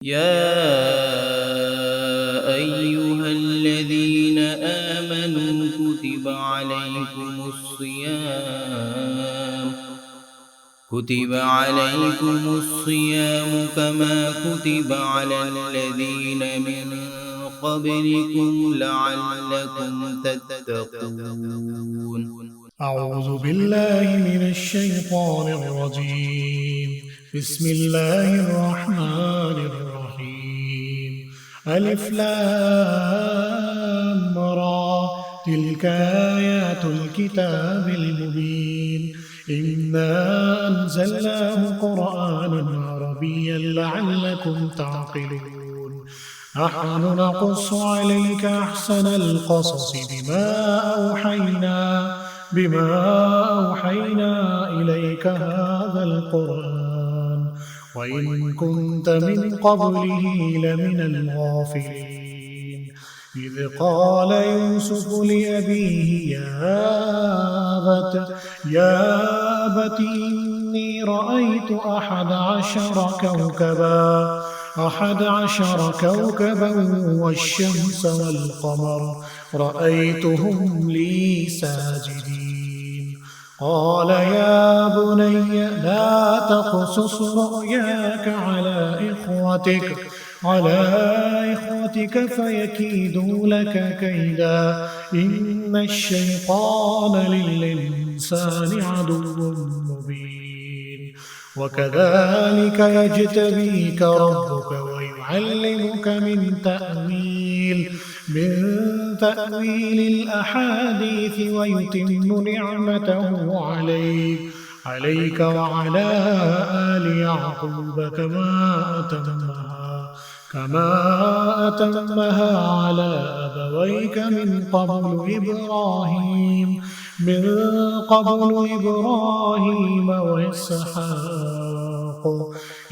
يا أيها الذين آمنوا كتب عليكم الصيام كما كتب على الذين من قبلكم لعلكم تتقون. أعوذ بالله من الشيطان الرجيم. بسم الله الرحمن الرحيم. ألف لام را، تلك آيات الكتاب المبين. إنا أنزلناه قرآنا عربيا لعلكم تعقلون. نحن نقص عليك أحسن القصص بما أوحينا إليك هذا القرآن وإن كنت من قبله لمن الغافلين. إذ قال يوسف لأبيه يا أبت إني رأيت أحد عشر كوكبا والشمس والقمر رأيتهم لي ساجدين. قال يا بني لا تقصص رؤياك على إخوتك فيكيدوا لك كيدا إن الشيطان للإنسان عدو مبين. وكذلك يجتبيك ربك ويعلمك من تأويل الأحاديث ويتم نعمته عليك وعلى آل يعقوب كما أتمها على أبويك من قبل إبراهيم وإسحاق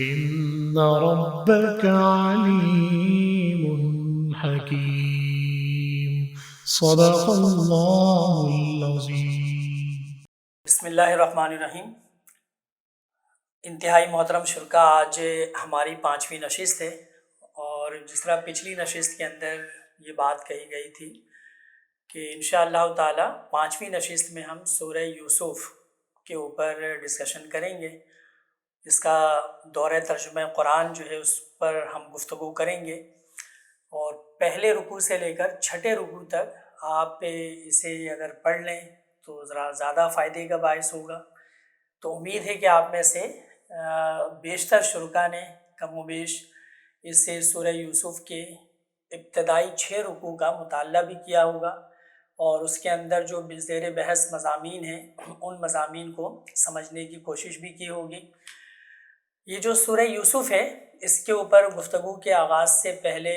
إن ربك عليم حكيم. صدق اللہ العظیم. بسم اللہ الرحمن الرحیم. انتہائی محترم شرکا، آج ہماری 5ویں نشست ہے، اور جس طرح پچھلی نشست کے اندر یہ بات کہی گئی تھی کہ انشاءاللہ تعالی 5ویں نشست میں ہم سورہ یوسف کے اوپر ڈسکشن کریں گے. اس کا دورہ ترجمہ قرآن جو ہے اس پر ہم گفتگو کریں گے، اور پہلے رکوع سے لے کر چھٹے رکوع تک آپ اسے اگر پڑھ لیں تو ذرا زیادہ فائدے کا باعث ہوگا. تو امید ہے کہ آپ میں سے بیشتر شرکا نے کم و بیش اس سے سورہ یوسف کے ابتدائی 6 رکوع کا مطالعہ بھی کیا ہوگا، اور اس کے اندر جو زیر بحث مضامین ہیں ان مضامین کو سمجھنے کی کوشش بھی کی ہوگی. یہ جو سورہ یوسف ہے اس کے اوپر گفتگو کے آغاز سے پہلے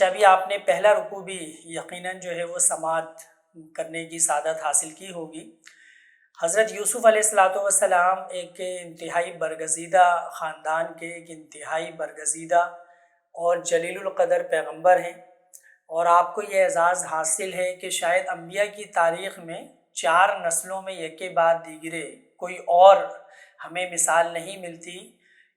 ابھی آپ نے پہلا رکوع بھی یقیناً جو ہے وہ سماعت کرنے کی سعادت حاصل کی ہوگی. حضرت یوسف علیہ السلام ایک انتہائی برگزیدہ خاندان کے ایک انتہائی برگزیدہ اور جلیل القدر پیغمبر ہیں، اور آپ کو یہ اعزاز حاصل ہے کہ شاید انبیاء کی تاریخ میں 4 نسلوں میں یکے بعد دیگرے کوئی اور ہمیں مثال نہیں ملتی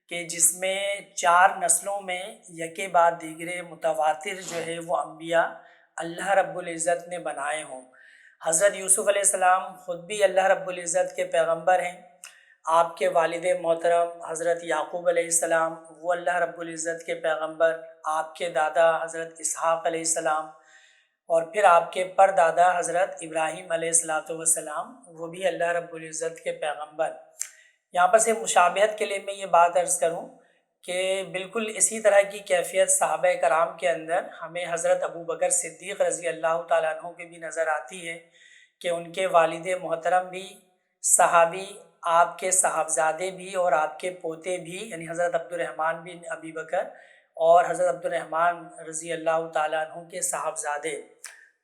کہ جس میں 4 نسلوں میں یکے بعد دیگرے متواتر جو ہے وہ انبیاء اللہ رب العزت نے بنائے ہوں. حضرت یوسف علیہ السلام خود بھی اللہ رب العزت کے پیغمبر ہیں. آپ کے والد محترم حضرت یعقوب علیہ السلام وہ اللہ رب العزت کے پیغمبر، آپ کے دادا حضرت اسحاق علیہ السلام، اور پھر آپ کے پردادا حضرت ابراہیم علیہ السلام وہ بھی اللہ رب العزت کے پیغمبر. یہاں پر سے مشابہت کے لیے میں یہ بات عرض کروں کہ بالکل اسی طرح کی کیفیت صحابہ کرام کے اندر ہمیں حضرت ابو بکر صدیق رضی اللہ تعالیٰ عنہ کی بھی نظر آتی ہے کہ ان کے والد محترم بھی صحابی، آپ کے صاحبزادے بھی اور آپ کے پوتے بھی، یعنی حضرت عبد الرحمن بن ابی بکر اور حضرت عبد الرحمن رضی اللہ تعالیٰ عنہ کے صاحبزادے.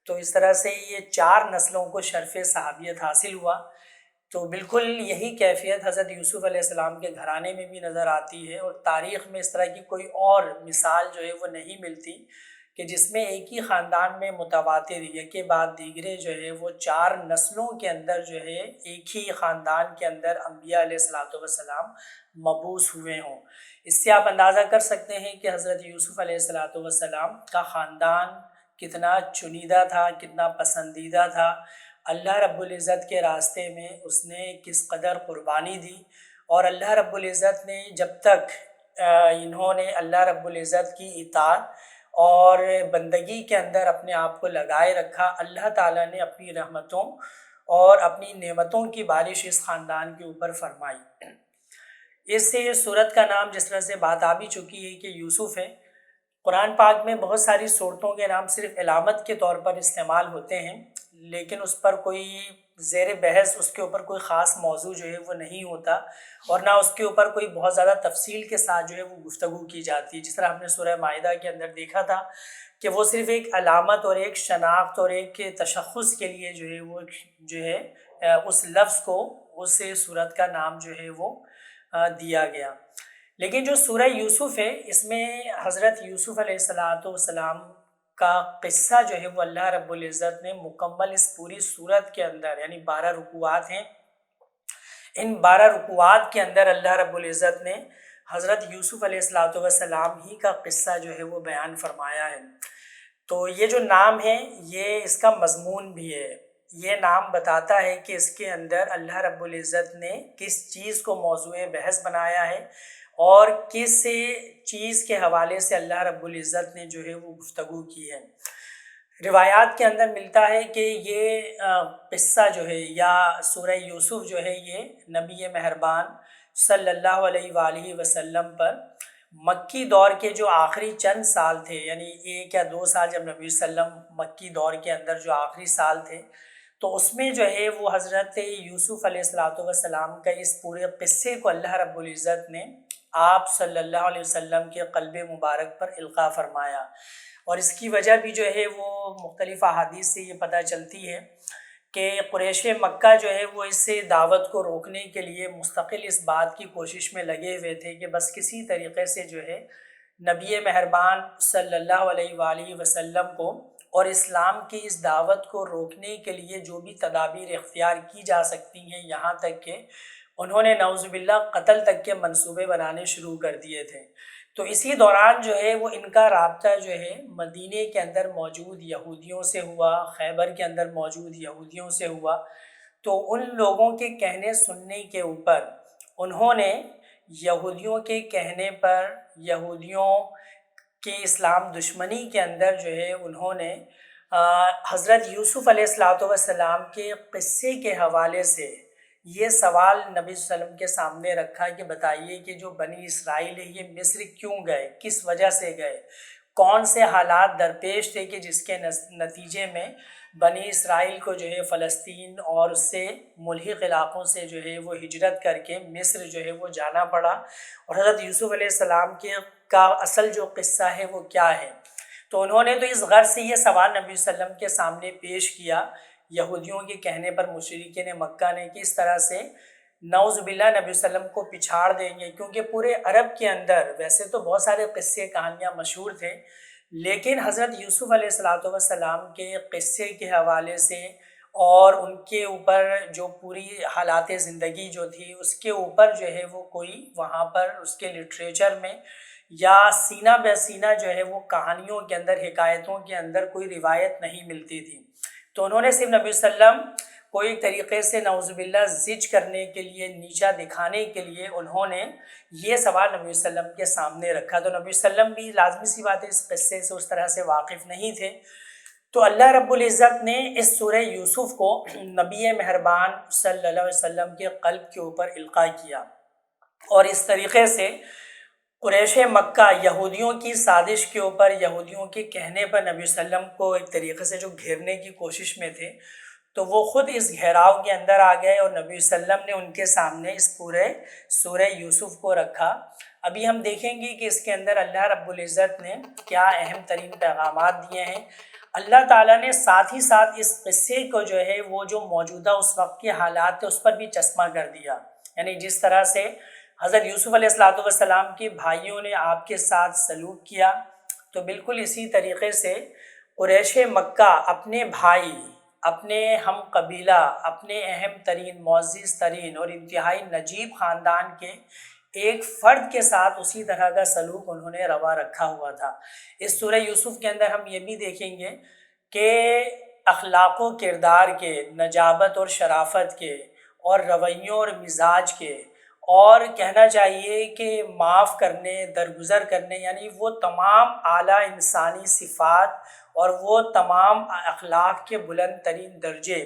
تو اس طرح سے یہ 4 نسلوں کو شرف صحابیت حاصل ہوا. تو بالکل یہی کیفیت حضرت یوسف علیہ السلام کے گھرانے میں بھی نظر آتی ہے، اور تاریخ میں اس طرح کی کوئی اور مثال جو ہے وہ نہیں ملتی کہ جس میں ایک ہی خاندان میں متواتر یکے بعد دیگرے جو ہے وہ 4 نسلوں کے اندر جو ہے ایک ہی خاندان کے اندر انبیاء علیہ الصلاۃ والسلام مبعوث ہوئے ہوں۔ اس سے آپ اندازہ کر سکتے ہیں کہ حضرت یوسف علیہ الصلاۃ والسلام کا خاندان کتنا چنیدہ تھا، کتنا پسندیدہ تھا۔ اللہ رب العزت کے راستے میں اس نے کس قدر قربانی دی، اور اللہ رب العزت نے جب تک انہوں نے اللہ رب العزت کی اطاعت اور بندگی کے اندر اپنے آپ کو لگائے رکھا، اللہ تعالیٰ نے اپنی رحمتوں اور اپنی نعمتوں کی بارش اس خاندان کے اوپر فرمائی۔ اس سے صورت کا نام جس طرح سے بات آ بھی چکی ہے کہ یوسف ہے۔ قرآن پاک میں بہت ساری صورتوں کے نام صرف علامت کے طور پر استعمال ہوتے ہیں، لیکن اس پر کوئی زیر بحث اس کے اوپر کوئی خاص موضوع جو ہے وہ نہیں ہوتا، اور نہ اس کے اوپر کوئی بہت زیادہ تفصیل کے ساتھ جو ہے وہ گفتگو کی جاتی ہے۔ جس طرح ہم نے سورہ مائدہ کے اندر دیکھا تھا کہ وہ صرف ایک علامت اور ایک شناخت اور ایک تشخص کے لیے جو ہے وہ جو ہے اس لفظ کو اس صورت کا نام جو ہے وہ دیا گیا۔ لیکن جو سورہ یوسف ہے اس میں حضرت یوسف علیہ السلام کا قصہ جو ہے وہ اللہ رب العزت نے مکمل اس پوری سورت کے اندر، یعنی 12 رکوعات ہیں، ان 12 رکوعات کے اندر اللہ رب العزت نے حضرت یوسف علیہ السلام ہی کا قصہ جو ہے وہ بیان فرمایا ہے۔ تو یہ جو نام ہے یہ اس کا مضمون بھی ہے، یہ نام بتاتا ہے کہ اس کے اندر اللہ رب العزت نے کس چیز کو موضوع بحث بنایا ہے اور کس چیز کے حوالے سے اللہ رب العزت نے جو ہے وہ گفتگو کی ہے۔ روایات کے اندر ملتا ہے کہ یہ قصہ جو ہے یا سورہ یوسف جو ہے یہ نبی مہربان صلی اللہ علیہ وآلہ وسلم پر مکی دور کے جو آخری چند سال تھے، یعنی 1 یا 2 سال جب نبی صلی اللہ علیہ وسلم مکی دور کے اندر جو آخری سال تھے، تو اس میں جو ہے وہ حضرت یوسف علیہ السلام کا اس پورے قصے کو اللہ رب العزت نے آپ صلی اللہ علیہ وسلم کے قلب مبارک پر القاء فرمایا، اور اس کی وجہ بھی جو ہے وہ مختلف احادیث سے یہ پتہ چلتی ہے کہ قریش مکہ جو ہے وہ اس سے دعوت کو روکنے کے لیے مستقل اس بات کی کوشش میں لگے ہوئے تھے کہ بس کسی طریقے سے جو ہے نبی مہربان صلی اللہ علیہ وآلہ وسلم کو اور اسلام کی اس دعوت کو روکنے کے لیے جو بھی تدابیر اختیار کی جا سکتی ہیں، یہاں تک کہ انہوں نے نعوذ باللہ قتل تک کے منصوبے بنانے شروع کر دیے تھے۔ تو اسی دوران جو ہے وہ ان کا رابطہ جو ہے مدینے کے اندر موجود یہودیوں سے ہوا، خیبر کے اندر موجود یہودیوں سے ہوا۔ تو ان لوگوں کے کہنے سننے کے اوپر انہوں نے یہودیوں کے کہنے پر، یہودیوں کی اسلام دشمنی کے اندر جو ہے انہوں نے حضرت یوسف علیہ السلام کے قصے کے حوالے سے یہ سوال نبی صلی اللہ علیہ وسلم کے سامنے رکھا کہ بتائیے کہ جو بنی اسرائیل ہے یہ مصر کیوں گئے، کس وجہ سے گئے، کون سے حالات درپیش تھے کہ جس کے نتیجے میں بنی اسرائیل کو جو ہے فلسطین اور اس سے ملحق علاقوں سے جو ہے وہ ہجرت کر کے مصر جو ہے وہ جانا پڑا، اور حضرت یوسف علیہ السلام کا اصل جو قصہ ہے وہ کیا ہے۔ تو انہوں نے تو اس غرض سے یہ سوال نبی صلی اللہ علیہ وسلم کے سامنے پیش کیا یہودیوں کے کہنے پر مشرکین مکہ نے کہ اس طرح سے نعوذ باللہ نبی صلی اللہ علیہ وسلم کو پچھاڑ دیں گے، کیونکہ پورے عرب کے اندر ویسے تو بہت سارے قصے کہانیاں مشہور تھے، لیکن حضرت یوسف علیہ السلام کے قصے کے حوالے سے اور ان کے اوپر جو پوری حالات زندگی جو تھی اس کے اوپر جو ہے وہ کوئی وہاں پر اس کے لٹریچر میں یا سینہ بہ سینہ جو ہے وہ کہانیوں کے اندر، حکایتوں کے اندر کوئی روایت نہیں ملتی تھی۔ تو انہوں نے صرف نبی صلی اللہ علیہ وسلم کو ایک طریقے سے نعوذ باللہ زج کرنے کے لیے، نیچا دکھانے کے لیے انہوں نے یہ سوال نبی صلی اللہ علیہ وسلم کے سامنے رکھا۔ تو نبی صلی اللہ علیہ وسلم بھی لازمی سی بات ہے اس قصے سے اس طرح سے واقف نہیں تھے۔ تو اللہ رب العزت نے اس سورہ یوسف کو نبی مہربان صلی اللہ علیہ وسلم کے قلب کے اوپر القاء کیا، اور اس طریقے سے قریش مکہ یہودیوں کی سازش کے اوپر، یہودیوں کے کہنے پر نبی صلی اللہ علیہ وسلم کو ایک طریقے سے جو گھیرنے کی کوشش میں تھے، تو وہ خود اس گھیراؤ کے اندر آ گئے اور نبی صلی اللہ علیہ وسلم نے ان کے سامنے اس پورے سورہ یوسف کو رکھا۔ ابھی ہم دیکھیں گے کہ اس کے اندر اللہ رب العزت نے کیا اہم ترین پیغامات دیے ہیں۔ اللہ تعالیٰ نے ساتھ ہی ساتھ اس قصے کو جو ہے وہ جو موجودہ اس وقت کے حالات تھے اس پر بھی چشمہ کر دیا، یعنی جس طرح سے حضرت یوسف علیہ السلام کے بھائیوں نے آپ کے ساتھ سلوک کیا، تو بالکل اسی طریقے سے قریش مکہ اپنے بھائی، اپنے ہم قبیلہ، اپنے اہم ترین، معزز ترین اور انتہائی نجیب خاندان کے ایک فرد کے ساتھ اسی طرح کا سلوک انہوں نے روا رکھا ہوا تھا۔ اس سورہ یوسف کے اندر ہم یہ بھی دیکھیں گے کہ اخلاق و کردار کے، نجابت اور شرافت کے، اور رویوں اور مزاج کے، اور کہنا چاہیے کہ معاف کرنے، درگزر کرنے، یعنی وہ تمام اعلیٰ انسانی صفات اور وہ تمام اخلاق کے بلند ترین درجے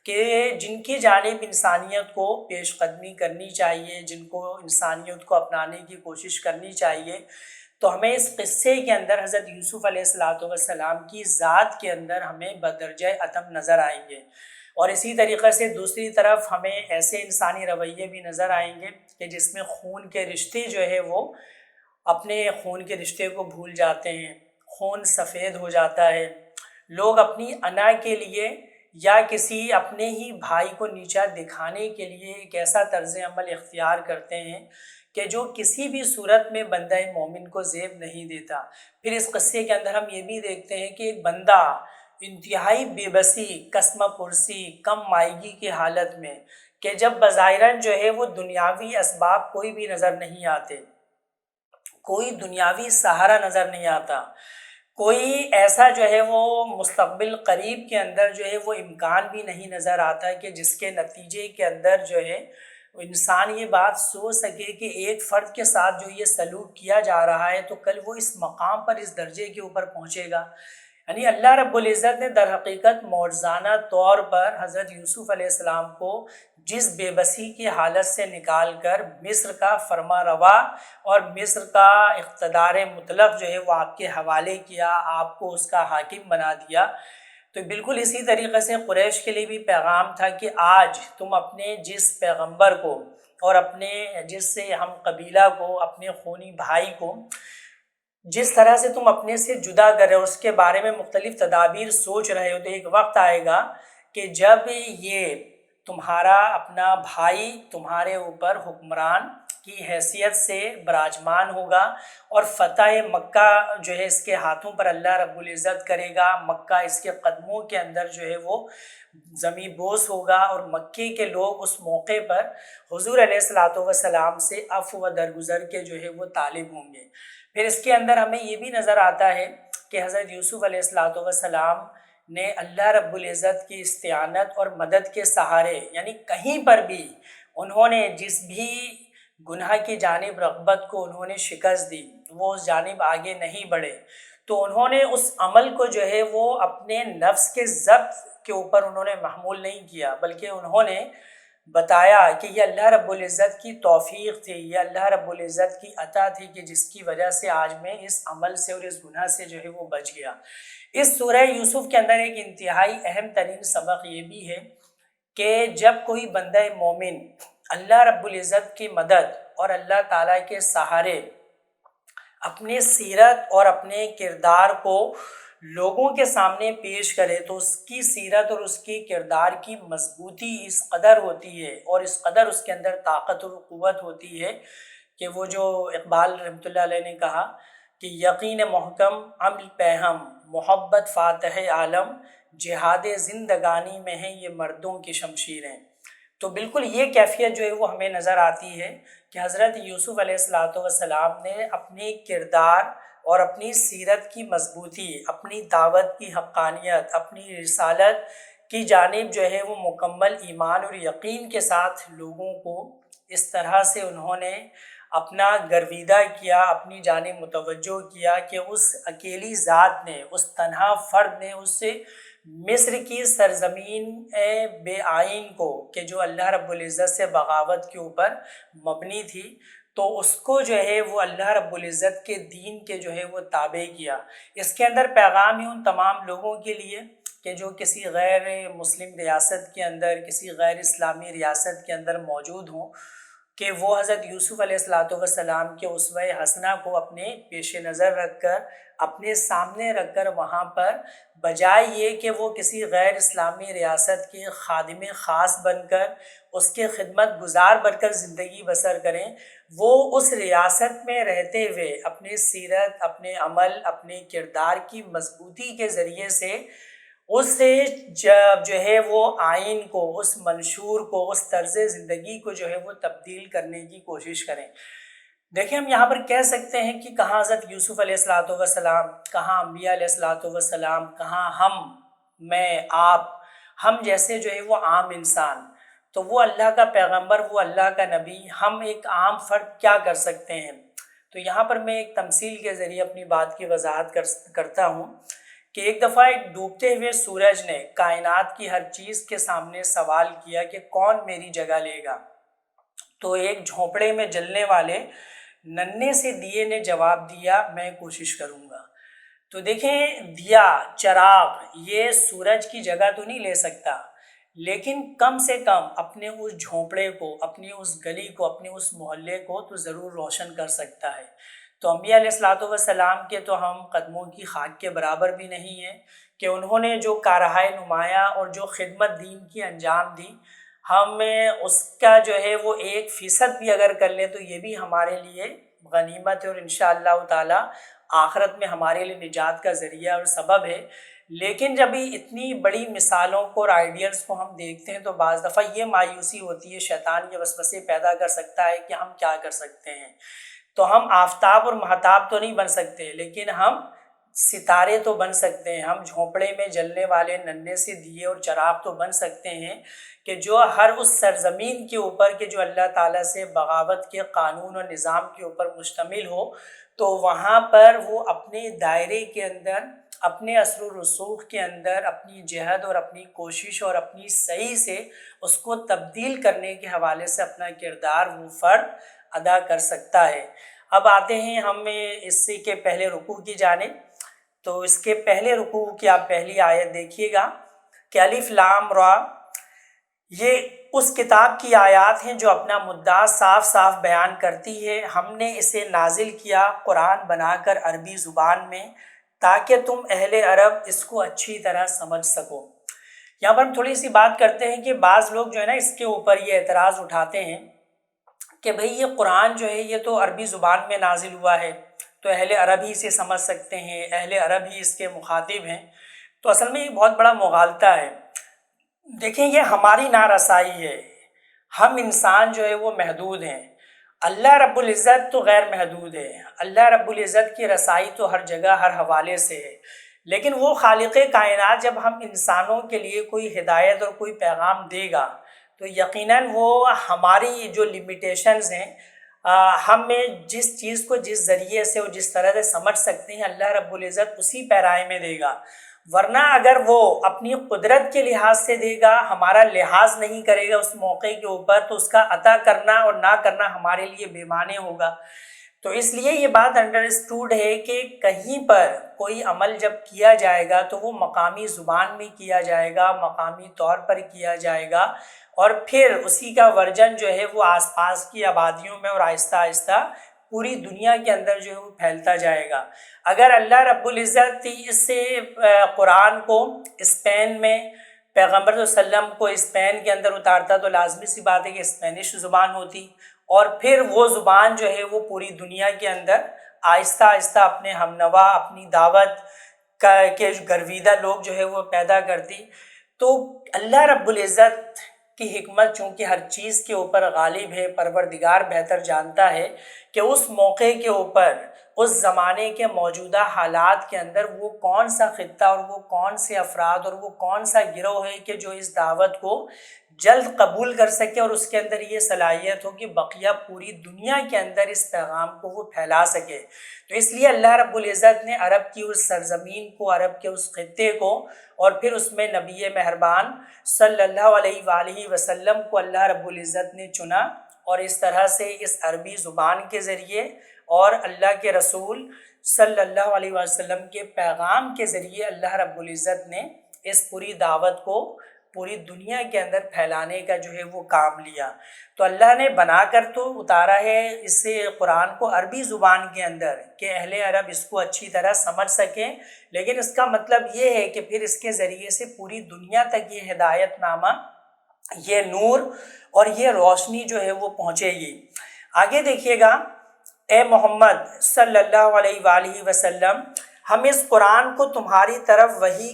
کہ جن کی جانب انسانیت کو پیش قدمی کرنی چاہیے، جن کو انسانیت کو اپنانے کی کوشش کرنی چاہیے، تو ہمیں اس قصے کے اندر حضرت یوسف علیہ السلام کی ذات کے اندر ہمیں بدرجہ عدم نظر آئیں گے۔ اور اسی طریقے سے دوسری طرف ہمیں ایسے انسانی رویے بھی نظر آئیں گے کہ جس میں خون کے رشتے جو ہے وہ اپنے خون کے رشتے کو بھول جاتے ہیں، خون سفید ہو جاتا ہے، لوگ اپنی انا کے لیے یا کسی اپنے ہی بھائی کو نیچا دکھانے کے لیے ایک ایسا طرز عمل اختیار کرتے ہیں کہ جو کسی بھی صورت میں بندہ مومن کو زیب نہیں دیتا۔ پھر اس قصے کے اندر ہم یہ بھی دیکھتے ہیں کہ ایک بندہ انتہائی بے بسی، قسم پرسی، کم مائگی کی حالت میں، کہ جب بظاہراً جو ہے وہ دنیاوی اسباب کوئی بھی نظر نہیں آتے، کوئی دنیاوی سہارا نظر نہیں آتا، کوئی ایسا جو ہے وہ مستقبل قریب کے اندر جو ہے وہ امکان بھی نہیں نظر آتا کہ جس کے نتیجے کے اندر جو ہے انسان یہ بات سوچ سکے کہ ایک فرد کے ساتھ جو یہ سلوک کیا جا رہا ہے تو کل وہ اس مقام پر، اس درجے کے اوپر پہنچے گا۔ یعنی اللہ رب العزت نے در حقیقت معجزانہ طور پر حضرت یوسف علیہ السلام کو جس بے بسی کی حالت سے نکال کر مصر کا فرما روا اور مصر کا اقتدار مطلق جو ہے وہ آپ کے حوالے کیا، آپ کو اس کا حاکم بنا دیا، تو بالکل اسی طریقے سے قریش کے لیے بھی پیغام تھا کہ آج تم اپنے جس پیغمبر کو اور اپنے جس سے ہم قبیلہ کو، اپنے خونی بھائی کو جس طرح سے تم اپنے سے جدا کر رہے ہو، اس کے بارے میں مختلف تدابیر سوچ رہے ہو، تو ایک وقت آئے گا کہ جب یہ تمہارا اپنا بھائی تمہارے اوپر حکمران کی حیثیت سے براجمان ہوگا اور فتح مکہ جو ہے اس کے ہاتھوں پر اللہ رب العزت کرے گا، مکہ اس کے قدموں کے اندر جو ہے وہ زمین بوس ہوگا، اور مکے کے لوگ اس موقع پر حضور علیہ السلام سے عفو و درگزر کے جو ہے وہ طالب ہوں گے۔ پھر اس کے اندر ہمیں یہ بھی نظر آتا ہے کہ حضرت یوسف علیہ السلام نے اللہ رب العزت کی استعانت اور مدد کے سہارے، یعنی کہیں پر بھی انہوں نے جس بھی گناہ کی جانب رغبت کو انہوں نے شکست دی، وہ اس جانب آگے نہیں بڑھے، تو انہوں نے اس عمل کو جو ہے وہ اپنے نفس کے ضبط کے اوپر انہوں نے محمول نہیں کیا، بلکہ انہوں نے بتایا کہ یہ اللہ رب العزت کی توفیق تھی، یہ اللہ رب العزت کی عطا تھی کہ جس کی وجہ سے آج میں اس عمل سے اور اس گناہ سے جو ہے وہ بچ گیا۔ اس سورہ یوسف کے اندر ایک انتہائی اہم ترین سبق یہ بھی ہے کہ جب کوئی بندہ مومن اللہ رب العزت کی مدد اور اللہ تعالیٰ کے سہارے اپنے سیرت اور اپنے کردار کو لوگوں کے سامنے پیش کرے تو اس کی سیرت اور اس کی کردار کی مضبوطی اس قدر ہوتی ہے اور اس قدر اس کے اندر طاقت اور قوت ہوتی ہے کہ وہ جو اقبال رحمۃ اللہ علیہ نے کہا کہ یقین محکم عمل پہم محبت فاتح عالم جہاد زندگانی میں ہیں یہ مردوں کی شمشیریں۔ تو بالکل یہ کیفیت جو ہے وہ ہمیں نظر آتی ہے کہ حضرت یوسف علیہ السلام نے اپنے کردار اور اپنی سیرت کی مضبوطی، اپنی دعوت کی حقانیت، اپنی رسالت کی جانب جو ہے وہ مکمل ایمان اور یقین کے ساتھ لوگوں کو اس طرح سے انہوں نے اپنا گرویدہ کیا، اپنی جانب متوجہ کیا کہ اس اکیلی ذات نے، اس تنہا فرد نے اس مصر کی سرزمین بے آئین کو کہ جو اللہ رب العزت سے بغاوت کے اوپر مبنی تھی، تو اس کو جو ہے وہ اللہ رب العزت کے دین کے جو ہے وہ تابع کیا۔ اس کے اندر پیغام ہی ان تمام لوگوں کے لیے کہ جو کسی غیر مسلم ریاست کے اندر، کسی غیر اسلامی ریاست کے اندر موجود ہوں، کہ وہ حضرت یوسف علیہ السلام کے اسوہ حسنہ کو اپنے پیش نظر رکھ کر، اپنے سامنے رکھ کر وہاں پر بجائے یہ کہ وہ کسی غیر اسلامی ریاست کے خادم خاص بن کر، اس کے خدمت گزار بن کر زندگی بسر کریں، وہ اس ریاست میں رہتے ہوئے اپنے سیرت، اپنے عمل، اپنے کردار کی مضبوطی کے ذریعے سے اس سے جو ہے وہ آئین کو، اس منشور کو، اس طرز زندگی کو جو ہے وہ تبدیل کرنے کی کوشش کریں۔ دیکھیں ہم یہاں پر کہہ سکتے ہیں کہ کہاں حضرت یوسف علیہ السلام، کہاں انبیاء علیہ السلام، کہاں میں، آپ، ہم جیسے جو ہے وہ عام انسان، تو وہ اللہ کا پیغمبر، وہ اللہ کا نبی، ہم ایک عام فرد کیا کر سکتے ہیں؟ تو یہاں پر میں ایک تمثیل کے ذریعے اپنی بات کی وضاحت کرتا ہوں کہ ایک دفعہ ایک ڈوبتے ہوئے سورج نے کائنات کی ہر چیز کے سامنے سوال کیا کہ کون میری جگہ لے گا؟ تو ایک جھونپڑے میں جلنے والے ننھے سے دیے نے جواب دیا، میں کوشش کروں گا۔ تو دیکھیں دیا، چراغ، یہ سورج کی جگہ تو نہیں لے سکتا، لیکن کم سے کم اپنے اس جھونپڑے کو، اپنی اس گلی کو، اپنے اس محلے کو تو ضرور روشن کر سکتا ہے۔ تو انبیاء علیہ السلام کے تو ہم قدموں کی خاک کے برابر بھی نہیں ہیں کہ انہوں نے جو کارہائے نمایاں اور جو خدمت دین کی انجام دی، ہم اس کا جو ہے وہ 1% بھی اگر کر لیں تو یہ بھی ہمارے لیے غنیمت ہے، اور انشاءاللہ تعالی آخرت میں ہمارے لیے نجات کا ذریعہ اور سبب ہے۔ لیکن جب اتنی بڑی مثالوں کو اور آئیڈیلز کو ہم دیکھتے ہیں تو بعض دفعہ یہ مایوسی ہوتی ہے، شیطان یہ وسوسے پیدا کر سکتا ہے کہ ہم کیا کر سکتے ہیں۔ تو ہم آفتاب اور مہتاب تو نہیں بن سکتے، لیکن ہم ستارے تو بن سکتے ہیں، ہم جھونپڑے میں جلنے والے ننھے سے دیے اور چراغ تو بن سکتے ہیں کہ جو ہر اس سرزمین کے اوپر کہ جو اللہ تعالیٰ سے بغاوت کے قانون اور نظام کے اوپر مشتمل ہو، تو وہاں پر وہ اپنے دائرے کے اندر، اپنے اثر و رسوخ کے اندر اپنی جہد اور اپنی کوشش اور اپنی سعی سے اس کو تبدیل کرنے کے حوالے سے اپنا کردار وہ فرد ادا کر سکتا ہے۔ اب آتے ہیں ہم اس کے پہلے رکوع کی جانب۔ تو اس کے پہلے رکوع کی آپ پہلی آیت دیکھیے گا کہ الف لام را، یہ اس کتاب کی آیات ہیں جو اپنا مدعا صاف صاف بیان کرتی ہے۔ ہم نے اسے نازل کیا قرآن بنا کر عربی زبان میں تاکہ تم اہل عرب اس کو اچھی طرح سمجھ سکو۔ یہاں پر ہم تھوڑی سی بات کرتے ہیں کہ بعض لوگ جو ہے نا اس کے اوپر یہ اعتراض اٹھاتے ہیں کہ بھئی یہ قرآن جو ہے یہ تو عربی زبان میں نازل ہوا ہے، تو اہل عرب ہی اسے سمجھ سکتے ہیں، اہل عرب ہی اس کے مخاطب ہیں۔ تو اصل میں یہ بہت بڑا مغالطہ ہے۔ دیکھیں یہ ہماری نارسائی ہے، ہم انسان جو ہے وہ محدود ہیں، اللہ رب العزت تو غیر محدود ہے، اللہ رب العزت کی رسائی تو ہر جگہ ہر حوالے سے ہے، لیکن وہ خالق کائنات جب ہم انسانوں کے لیے کوئی ہدایت اور کوئی پیغام دے گا تو یقیناً وہ ہماری جو لمیٹیشنز ہیں، ہم جس چیز کو جس ذریعے سے اور جس طرح سے سمجھ سکتے ہیں اللہ رب العزت اسی پیرائے میں دے گا، ورنہ اگر وہ اپنی قدرت کے لحاظ سے دے گا، ہمارا لحاظ نہیں کرے گا اس موقع کے اوپر، تو اس کا عطا کرنا اور نہ کرنا ہمارے لیے بے معنی ہوگا۔ تو اس لیے یہ بات انڈرسٹوڈ ہے کہ کہیں پر کوئی عمل جب کیا جائے گا تو وہ مقامی زبان میں کیا جائے گا، مقامی طور پر کیا جائے گا، اور پھر اسی کا ورژن جو ہے وہ آس پاس کی آبادیوں میں اور آہستہ آہستہ پوری دنیا کے اندر جو ہے وہ پھیلتا جائے گا۔ اگر اللہ رب العزت اس سے قرآن کو اسپین میں پیغمبر صلی اللہ علیہ وسلم کو اسپین کے اندر اتارتا تو لازمی سی بات ہے کہ اسپینش زبان ہوتی، اور پھر وہ زبان جو ہے وہ پوری دنیا کے اندر آہستہ آہستہ اپنے ہمنوا، اپنی دعوت کے گرویدہ لوگ جو ہے وہ پیدا کرتی۔ تو اللہ رب العزت کی حکمت چونکہ ہر چیز کے اوپر غالب ہے، پروردگار بہتر جانتا ہے کہ اس موقع کے اوپر، اس زمانے کے موجودہ حالات کے اندر وہ کون سا خطہ اور وہ کون سے افراد اور وہ کون سا گروہ ہے کہ جو اس دعوت کو جلد قبول کر سکے اور اس کے اندر یہ صلاحیت ہو کہ بقیہ پوری دنیا کے اندر اس پیغام کو وہ پھیلا سکے۔ تو اس لیے اللہ رب العزت نے عرب کی اس سرزمین کو، عرب کے اس خطے کو، اور پھر اس میں نبی مہربان صلی اللہ علیہ وآلہ وسلم کو اللہ رب العزت نے چنا، اور اس طرح سے اس عربی زبان کے ذریعے اور اللہ کے رسول صلی اللہ علیہ وسلم کے پیغام کے ذریعے اللہ رب العزت نے اس پوری دعوت کو پوری دنیا کے اندر پھیلانے کا جو ہے وہ کام لیا. تو اللہ نے بنا کر تو اتارا ہے اس قرآن کو عربی زبان کے اندر کہ اہل عرب اس کو اچھی طرح سمجھ سکیں، لیکن اس کا مطلب یہ ہے کہ پھر اس کے ذریعے سے پوری دنیا تک یہ ہدایت نامہ، یہ نور اور یہ روشنی جو ہے وہ پہنچے گی. آگے دیکھیے گا، اے محمد صلی اللہ علیہ وآلہ وسلم، ہم اس قرآن کو تمہاری طرف وحی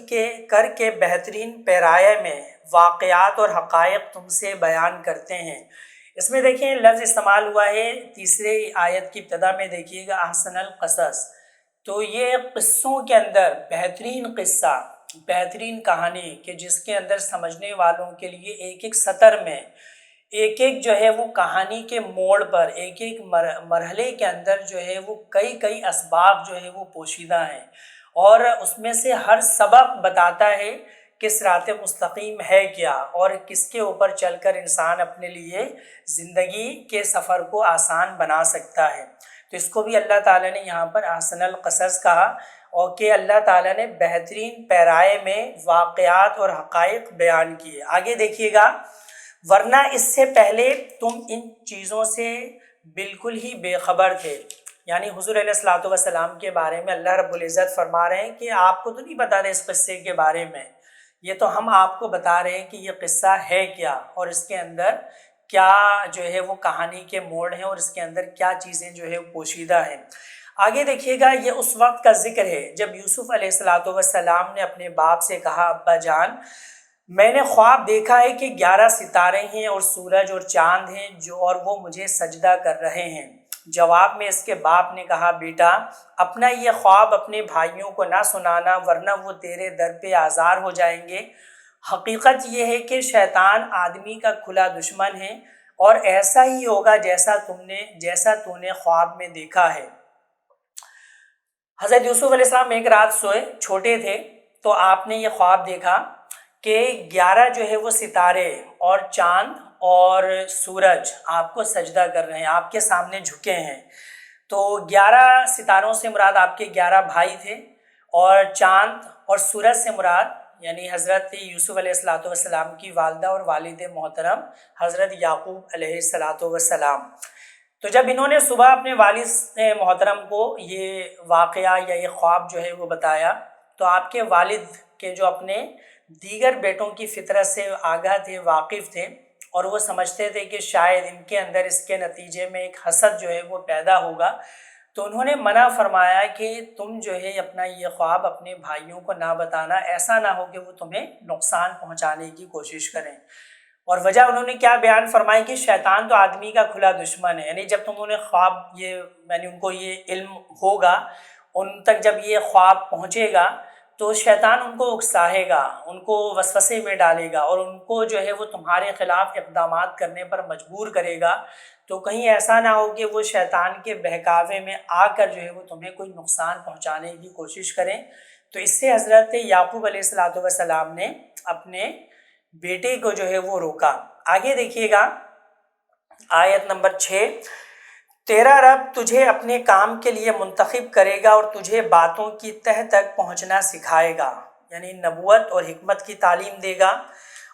کر کے بہترین پیرایے میں واقعات اور حقائق تم سے بیان کرتے ہیں. اس میں دیکھیں لفظ استعمال ہوا ہے تیسرے آیت کی ابتدا میں، دیکھیے گا احسن القصص. تو یہ قصوں کے اندر بہترین قصہ، بہترین کہانی کہ جس کے اندر سمجھنے والوں کے لیے ایک ایک سطر میں ایک ایک جو ہے وہ کہانی کے موڑ پر، ایک ایک مرحلے کے اندر جو ہے وہ کئی اسباق جو ہے وہ پوشیدہ ہیں، اور اس میں سے ہر سبق بتاتا ہے کہ صراط مستقیم ہے کیا اور کس کے اوپر چل کر انسان اپنے لیے زندگی کے سفر کو آسان بنا سکتا ہے. تو اس کو بھی اللہ تعالیٰ نے یہاں پر احسن القصص کہا، اور کہ اللہ تعالیٰ نے بہترین پیرائے میں واقعات اور حقائق بیان کیے. آگے دیکھیے گا، ورنہ اس سے پہلے تم ان چیزوں سے بالکل ہی بے خبر تھے. یعنی حضور علیہ الصلوۃ والسلام کے بارے میں اللہ رب العزت فرما رہے ہیں کہ آپ کو تو نہیں بتا دے اس قصے کے بارے میں، یہ تو ہم آپ کو بتا رہے ہیں کہ یہ قصہ ہے کیا اور اس کے اندر کیا جو ہے وہ کہانی کے موڑ ہیں اور اس کے اندر کیا چیزیں جو ہے پوشیدہ ہیں. آگے دیکھیے گا، یہ اس وقت کا ذکر ہے جب یوسف علیہ الصلوۃ والسلام نے اپنے باپ سے کہا، ابا جان میں نے خواب دیکھا ہے کہ 11 ستارے ہیں اور سورج اور چاند ہیں اور وہ مجھے سجدہ کر رہے ہیں. جواب میں اس کے باپ نے کہا، بیٹا اپنا یہ خواب اپنے بھائیوں کو نہ سنانا ورنہ وہ تیرے در پہ آزار ہو جائیں گے. حقیقت یہ ہے کہ شیطان آدمی کا کھلا دشمن ہے اور ایسا ہی ہوگا جیسا تو نے خواب میں دیکھا ہے. حضرت یوسف علیہ السلام ایک رات سوئے، چھوٹے تھے، تو آپ نے یہ خواب دیکھا کہ 11 جو ہے وہ ستارے اور چاند اور سورج آپ کو سجدہ کر رہے ہیں، آپ کے سامنے جھکے ہیں. تو 11 ستاروں سے مراد آپ کے 11 بھائی تھے، اور چاند اور سورج سے مراد یعنی حضرت یوسف علیہ السلام کی والدہ اور والد محترم حضرت یعقوب علیہ السلام. تو جب انہوں نے صبح اپنے والد محترم کو یہ واقعہ یا یہ خواب جو ہے وہ بتایا، تو آپ کے والد کے جو اپنے دیگر بیٹوں کی فطرت سے آگاہ تھے، واقف تھے، اور وہ سمجھتے تھے کہ شاید ان کے اندر اس کے نتیجے میں ایک حسد جو ہے وہ پیدا ہوگا. تو انہوں نے منع فرمایا کہ تم جو ہے اپنا یہ خواب اپنے بھائیوں کو نہ بتانا، ایسا نہ ہو کہ وہ تمہیں نقصان پہنچانے کی کوشش کریں. اور وجہ انہوں نے کیا بیان فرمائی کہ شیطان تو آدمی کا کھلا دشمن ہے. یعنی جب تمہوں نے خواب یعنی ان کو یہ علم ہوگا، ان تک جب یہ خواب پہنچے گا تو شیطان ان کو اکساہے گا، ان کو وسوسے میں ڈالے گا اور ان کو جو ہے وہ تمہارے خلاف اقدامات کرنے پر مجبور کرے گا. تو کہیں ایسا نہ ہو کہ وہ شیطان کے بہکاوے میں آ کر جو ہے وہ تمہیں کوئی نقصان پہنچانے کی کوشش کریں. تو اس سے حضرت یعقوب علیہ السلام نے اپنے بیٹے کو جو ہے وہ روکا. آگے دیکھیے گا آیت نمبر 6، تیرا رب تجھے اپنے کام کے لیے منتخب کرے گا اور تجھے باتوں کی تہ تک پہنچنا سکھائے گا، یعنی نبوت اور حکمت کی تعلیم دے گا،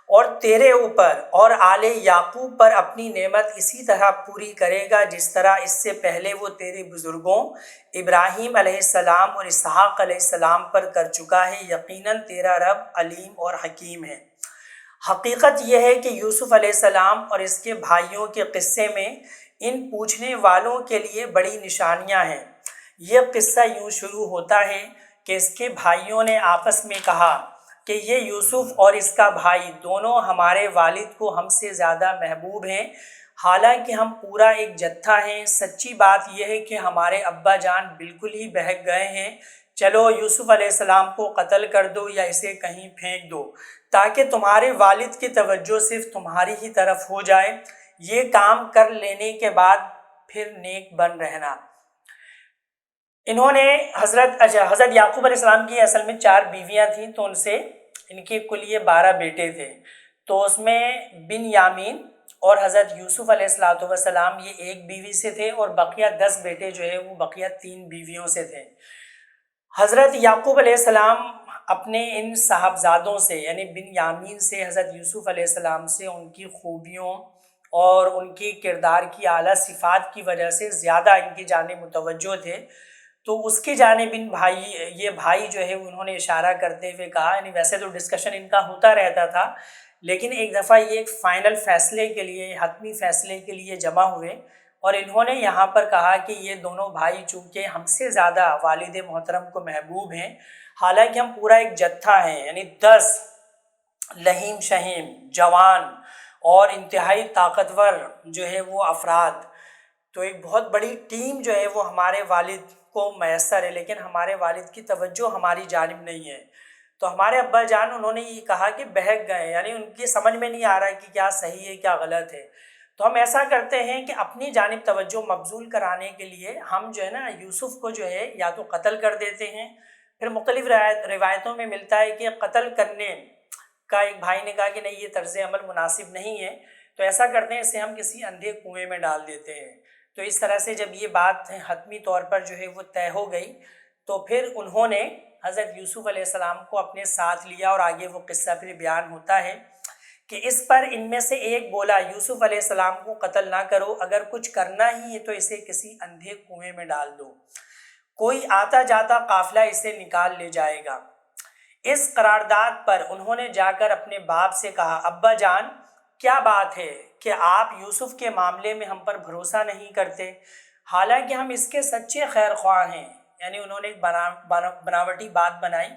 اور تیرے اوپر اور آل یعقوب پر اپنی نعمت اسی طرح پوری کرے گا جس طرح اس سے پہلے وہ تیرے بزرگوں ابراہیم علیہ السلام اور اسحاق علیہ السلام پر کر چکا ہے. یقیناً تیرا رب علیم اور حکیم ہے. حقیقت یہ ہے کہ یوسف علیہ السلام اور اس کے بھائیوں کے قصے میں ان پوچھنے والوں کے لیے بڑی نشانیاں ہیں. یہ قصہ یوں شروع ہوتا ہے کہ اس کے بھائیوں نے آپس میں کہا کہ یہ یوسف اور اس کا بھائی دونوں ہمارے والد کو ہم سے زیادہ محبوب ہیں، حالانکہ ہم پورا ایک جتھا ہیں. سچی بات یہ ہے کہ ہمارے ابا جان بالکل ہی بہک گئے ہیں. چلو یوسف علیہ السلام کو قتل کر دو یا اسے کہیں پھینک دو تاکہ تمہارے والد کی توجہ صرف تمہاری ہی طرف ہو جائے. یہ کام کر لینے کے بعد پھر نیک بن رہنا. انہوں نے حضرت یعقوب علیہ السلام کی اصل میں 4 بیویاں تھیں، تو ان سے ان کے کل یہ 12 بیٹے تھے. تو اس میں بن یامین اور حضرت یوسف علیہ السلام یہ 1 بیوی سے تھے، اور بقیہ 10 بیٹے جو ہے وہ بقیہ 3 بیویوں سے تھے. حضرت یعقوب علیہ السلام اپنے ان صاحبزادوں سے یعنی بن یامین سے حضرت یوسف علیہ السلام سے ان کی خوبیوں اور ان کی کردار کی اعلیٰ صفات کی وجہ سے زیادہ ان کی جانب متوجہ تھے، تو اس کی جانب یہ بھائی جو ہے انہوں نے اشارہ کرتے ہوئے کہا، یعنی ویسے تو ڈسکشن ان کا ہوتا رہتا تھا، لیکن ایک دفعہ یہ ایک فائنل فیصلے کے لیے، حتمی فیصلے کے لیے جمع ہوئے، اور انہوں نے یہاں پر کہا کہ یہ دونوں بھائی چونکہ ہم سے زیادہ والد محترم کو محبوب ہیں، حالانکہ ہم پورا ایک جتھا ہیں، یعنی 10 لہیم شہیم جوان اور انتہائی طاقتور جو ہے وہ افراد، تو ایک بہت بڑی ٹیم جو ہے وہ ہمارے والد کو میسر ہے، لیکن ہمارے والد کی توجہ ہماری جانب نہیں ہے۔ تو ہمارے ابا جان انہوں نے یہ کہا کہ بہک گئے، یعنی ان کی سمجھ میں نہیں آ رہا کہ کیا صحیح ہے کیا غلط ہے۔ تو ہم ایسا کرتے ہیں کہ اپنی جانب توجہ مبذول کرانے کے لیے ہم جو ہے نا یوسف کو جو ہے یا تو قتل کر دیتے ہیں، پھر مختلف روایتوں میں ملتا ہے کہ قتل کرنے کا ایک بھائی نے کہا کہ نہیں یہ طرز عمل مناسب نہیں ہے، تو ایسا کرتے ہیں اسے ہم کسی اندھے کنویں میں ڈال دیتے ہیں۔ تو اس طرح سے جب یہ بات حتمی طور پر جو ہے وہ طے ہو گئی، تو پھر انہوں نے حضرت یوسف علیہ السلام کو اپنے ساتھ لیا، اور آگے وہ قصہ پھر بیان ہوتا ہے کہ اس پر ان میں سے ایک بولا یوسف علیہ السلام کو قتل نہ کرو، اگر کچھ کرنا ہی ہے تو اسے کسی اندھے کنویں میں ڈال دو، کوئی آتا جاتا قافلہ اسے نکال لے جائے گا۔ اس قرارداد پر انہوں نے جا کر اپنے باپ سے کہا، ابا جان کیا بات ہے کہ آپ یوسف کے معاملے میں ہم پر بھروسہ نہیں کرتے، حالانکہ ہم اس کے سچے خیر خواہ ہیں۔ یعنی انہوں نے ایک بناوٹی بات بنائی